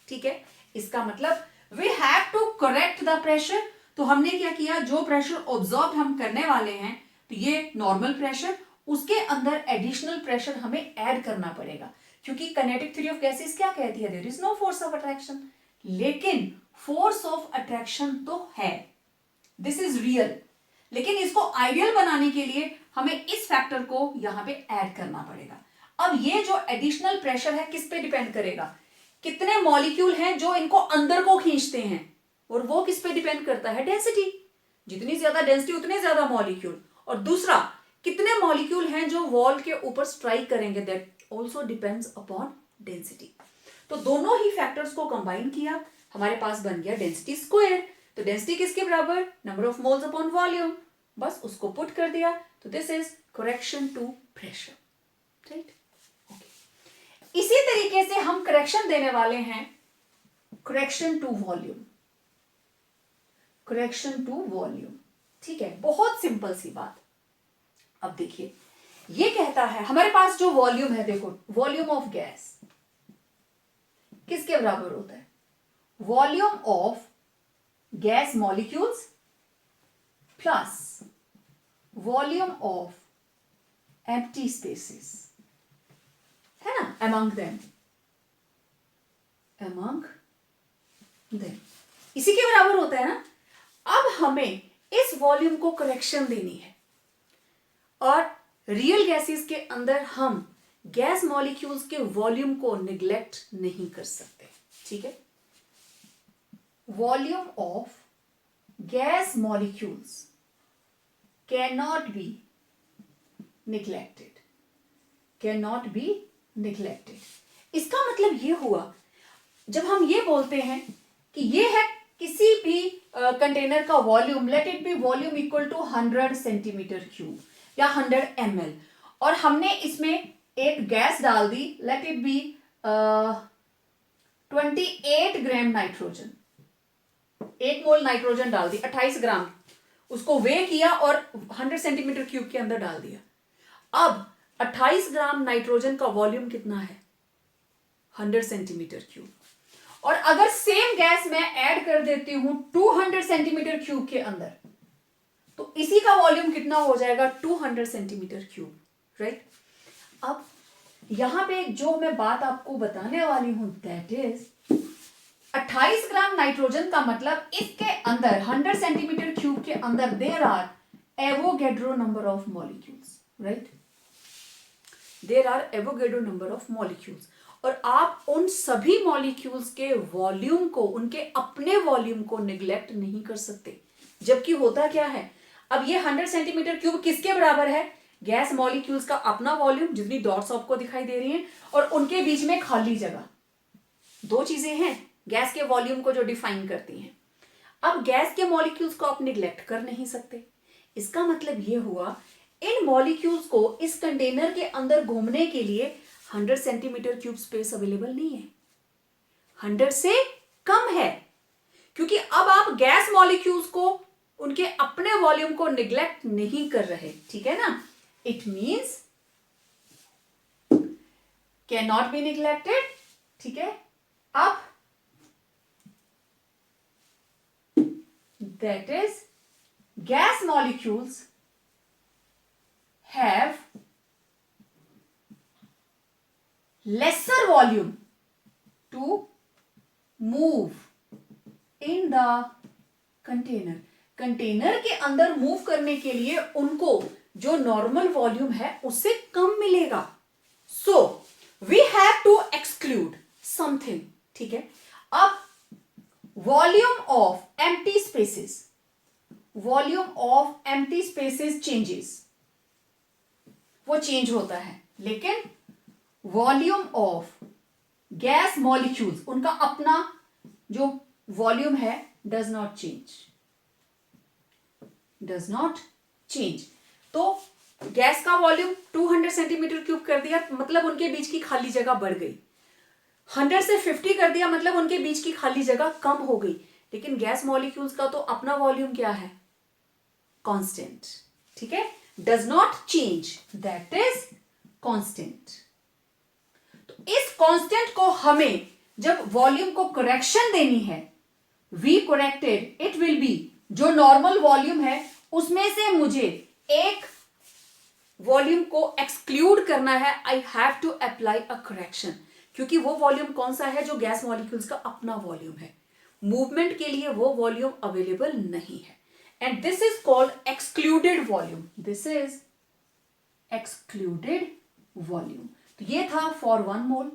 S1: ठीक है, इसका मतलब we have to correct the pressure. तो हमने क्या किया? जो प्रेशर ऑब्जर्व हम करने वाले हैं, तो ये नॉर्मल प्रेशर, उसके अंदर एडिशनल प्रेशर हमें ऐड करना पड़ेगा, क्योंकि काइनेटिक थ्योरी ऑफ गैसेस क्या कहती है? There is no force of attraction. लेकिन फोर्स ऑफ अट्रैक्शन तो है, दिस इज रियल। लेकिन इसको आइडियल बनाने के लिए हमें इस फैक्टर को यहां पे ऐड करना पड़ेगा। अब ये जो एडिशनल प्रेशर है किस पे डिपेंड करेगा? कितने मॉलिक्यूल हैं जो इनको अंदर को खींचते हैं, और वो किस पे डिपेंड करता है? डेंसिटी। जितनी ज्यादा डेंसिटी उतने ज्यादा मॉलिक्यूल। और दूसरा, कितने मॉलिक्यूल हैं जो वॉल के ऊपर स्ट्राइक करेंगे, that also depends upon density. तो दोनों ही फैक्टर्स को कंबाइन किया, हमारे पास बन गया डेंसिटी स्क्वायर। तो डेंसिटी किसके बराबर? Number of moles upon volume. बस उसको पुट कर दिया, तो this is correction to pressure. Right, okay. इसी तरीके से हम करेक्शन देने वाले हैं correction to volume, correction to volume. ठीक है, बहुत सिंपल सी बात। अब देखिए, ये कहता है हमारे पास जो वॉल्यूम है, देखो वॉल्यूम ऑफ गैस किसके बराबर होता है? Volume of gas molecules plus volume of empty spaces, है ना, among them, इसी के बराबर होता है ना। अब हमें इस वॉल्यूम को करेक्शन देनी है, और रियल गैसेस के अंदर हम गैस मॉलिक्यूल्स के वॉल्यूम को निग्लेक्ट नहीं कर सकते। ठीक है, volume of gas molecules cannot be neglected, cannot be neglected. इसका मतलब ये हुआ, जब हम ये बोलते हैं कि ये है किसी भी कंटेनर का volume, let it be volume equal to 100 centimetre cube या 100 ml, और हमने इसमें एक गैस डाल दी, let it be 28 gram nitrogen, 1 mole nitrogen डाल दी, 28 ग्राम, उसको वे किया और 100 सेंटीमीटर क्यूब के अंदर डाल दिया। अब 28 ग्राम नाइट्रोजन का वॉल्यूम कितना है? 100 सेंटीमीटर क्यूब। और अगर सेम गैस मैं ऐड कर देती हूं 200 सेंटीमीटर क्यूब के अंदर, तो इसी का वॉल्यूम कितना हो जाएगा, 200 सेंटीमीटर क्यूब, राइट। अब यहां पे जो मैं बात आपको बताने वाली हूं, दैट इज 28 ग्राम नाइट्रोजन का मतलब इसके अंदर 100 सेंटीमीटर क्यूब के अंदर there are Avogadro number of molecules, right, there are Avogadro number of molecules. और आप उन सभी मॉलिक्यूल्स के वॉल्यूम को, उनके अपने वॉल्यूम को निग्लेक्ट नहीं कर सकते। जबकि होता क्या है, अब ये 100 सेंटीमीटर क्यूब किसके बराबर है, गैस मॉलिक्यूल्स का अपना वॉल्यूम, जितनी डॉट्स आपको दिखाई दे रही हैं, और उनके बीच में खाली जगह। दो चीजें हैं गैस के वॉल्यूम को जो डिफाइन करती हैं। अब गैस के मॉलिक्यूल्स को आप निग्लेक्ट कर नहीं सकते। इसका मतलब यह हुआ, इन मॉलिक्यूल्स को इस कंटेनर के अंदर घूमने के लिए 100 सेंटीमीटर क्यूब स्पेस अवेलेबल नहीं है, 100 से कम है, क्योंकि अब आप गैस मॉलिक्यूल्स को, उनके अपने वॉल्यूम को निग्लेक्ट नहीं कर रहे, ठीक है ना। It means can not be neglected, ठीक है। अब that is gas molecules have lesser volume to move in the container। Container के अंदर मूव करने के लिए उनको जो नॉर्मल वॉल्यूम है उससे कम मिलेगा। So we have to exclude something, ठीक है। अब volume of empty spaces, volume of empty spaces changes, वो चेंज होता है, लेकिन वॉल्यूम ऑफ गैस मॉलिक्यूल्स, उनका अपना जो वॉल्यूम है, does not change, does not change. तो गैस का वॉल्यूम 200 सेंटीमीटर क्यूब कर दिया, मतलब उनके बीच की खाली जगह बढ़ गई। 100 से 50 कर दिया, मतलब उनके बीच की खाली जगह कम हो गई। लेकिन गैस मॉलिक्यूल्स का तो अपना वॉल्यूम क्या है, कांस्टेंट, ठीक है, does not change, that is constant. इस कांस्टेंट को हमें जब वॉल्यूम को करेक्शन देनी है, we corrected, it will be, जो नॉर्मल वॉल्यूम है उसमें से मुझे एक वॉल्यूम को एक्सक्लूड करना है। I have to apply a correction, क्योंकि वो वॉल्यूम कौन सा है, जो गैस मॉलिक्यूल्स का अपना वॉल्यूम है। मूवमेंट के लिए वो वॉल्यूम अवेलेबल नहीं है, and this is called excluded volume. This is excluded volume. तो ये था फॉर 1 मोल।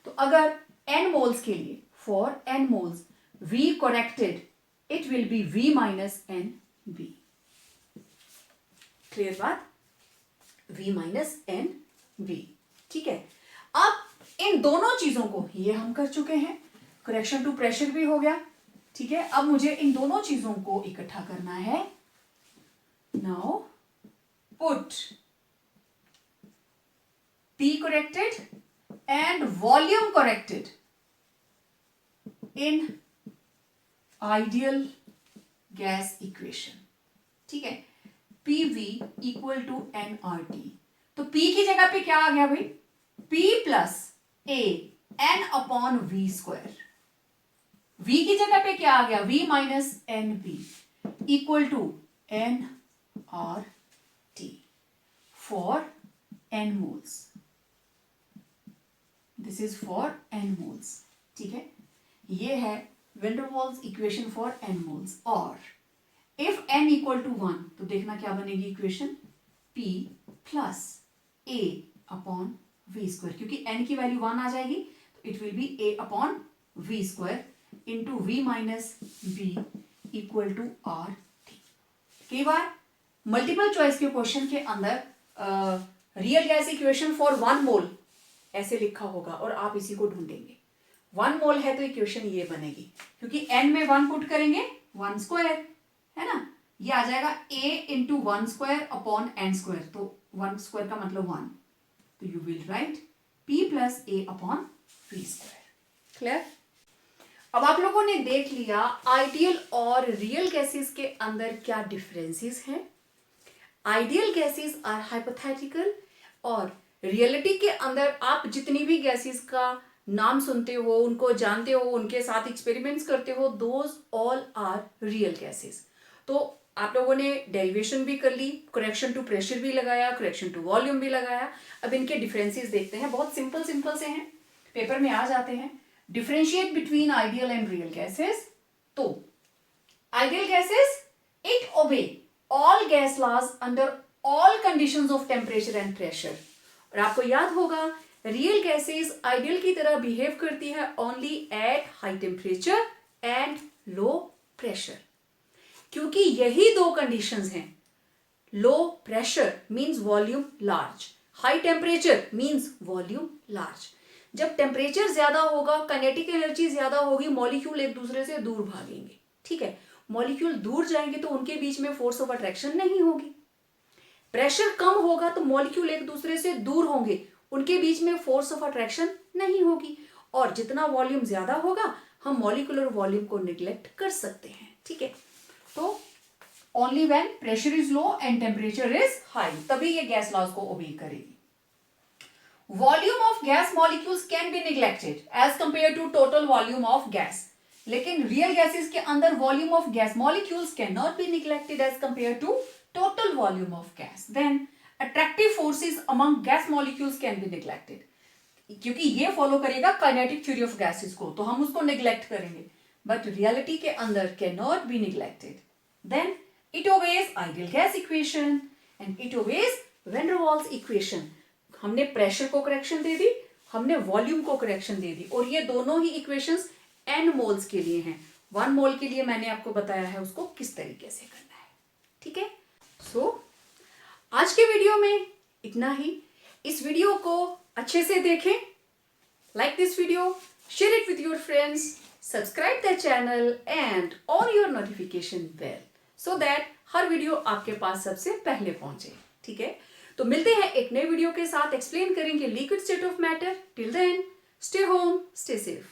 S1: तो अगर n मोल्स के लिए, for n moles, v corrected, it will be v minus n b. Clear बात, v माइनस एन बी, ठीक है। अब इन दोनों चीजों को, ये हम कर चुके हैं, करेक्शन टू प्रेशर भी हो गया, ठीक है। अब मुझे इन दोनों चीजों को इकट्ठा करना है। Now put P corrected and volume corrected in ideal gas equation, ठीक है। PV equal to nRT। तो P की जगह पे क्या आ गया भाई, P plus A n upon V square. V की जगह पे क्या आ गया, V minus n b equal to nRT for n moles. This is for n moles, ठीक है। ये है van der Waals equation for n moles. और इफ n इक्वल टू 1, तो देखना क्या बनेगी equation, P plus A upon V square, क्योंकि n की वैल्यू 1 आ जाएगी, तो it will B A upon V square into V minus b equal to R T. कई बार मल्टीपल चॉइस के क्वेश्चन के अंदर real gas equation for 1 mole ऐसे लिखा होगा और आप इसी को ढूंढेंगे। 1 मोल है तो इक्वेशन ये बनेगी, क्योंकि n में 1 पुट करेंगे, 1 स्क्वायर है ना, ये आ जाएगा a into 1 square upon n square, तो 1 स्क्वायर का मतलब 1, तो you will write p plus a upon v square. Clear. अब आप लोगों ने देख लिया आइडियल और रियल गैसेस के अंदर क्या डिफरेंसेस हैं। आइडियल गैसेस आर हाइपोथेटिकल, और रियलिटी के अंदर आप जितनी भी गैसेस का नाम सुनते हो, उनको जानते हो, उनके साथ एक्सपेरिमेंट्स करते हो, those all are real gases. तो आप लोगों ने डेरिवेशन भी कर ली, करेक्शन टू प्रेशर भी लगाया, करेक्शन टू वॉल्यूम भी लगाया। अब इनके डिफरेंसेस देखते हैं, बहुत सिंपल सिंपल से हैं, पेपर में आ जाते हैं। Differentiate between ideal and real gases. तो ideal gases, it obey all gas laws under all conditions of temperature and pressure. और आपको याद होगा रियल गैसेस आइडियल की तरह बिहेव करती है only at high temperature and low pressure, क्योंकि यही दो कंडीशंस हैं। Low pressure means volume large, high temperature means volume large. जब टेम्परेचर ज्यादा होगा, काइनेटिक एनर्जी ज्यादा होगी, मॉलिक्यूल एक दूसरे से दूर भागेंगे। ठीक है, मॉलिक्यूल दूर जाएंगे तो उनके बीच में फोर्स ऑफ अट्रैक्शन नहीं होगी। प्रेशर कम होगा तो मॉलिक्यूल एक दूसरे से दूर होंगे, उनके बीच में फोर्स ऑफ अट्रैक्शन नहीं होगी। और जितना वॉल्यूम ज्यादा होगा हम मॉलिक्यूलर वॉल्यूम को निग्लेक्ट कर सकते हैं। ठीक है, तो only when pressure is low and temperature is high, तभी ये गैस लॉज को ओबे करेगी। Volume of gas molecules can be neglected as compared to total volume of gas, लेकिन रियल गैसेस के अंदर volume of gas molecules can not be neglected as compared to total volume of gas. Then attractive forces among gas molecules can be neglected. क्योंकि ये follow करेगा kinetic theory of gases को, तो हम उसको neglect करेंगे, बट रियलिटी के अंदर can not be neglected. Then it obeys ideal gas equation and it obeys van der Waals equation. हमने प्रेशर को करेक्शन दे दी, हमने वॉल्यूम को करेक्शन दे दी, और ये दोनों ही इक्वेशंस n मोल्स के लिए हैं। 1 मोल के लिए मैंने आपको बताया है उसको किस तरीके से करना है। ठीक है, आज के वीडियो में इतना ही। इस वीडियो को अच्छे से देखें, like this video, share it with your friends, subscribe the channel and on your notification bell so that हर वीडियो आपके पास सबसे पहले पहुंचे। ठीक है, तो मिलते हैं एक नए वीडियो के साथ, एक्सप्लेन करेंगे liquid state of matter. Till then stay home, stay safe.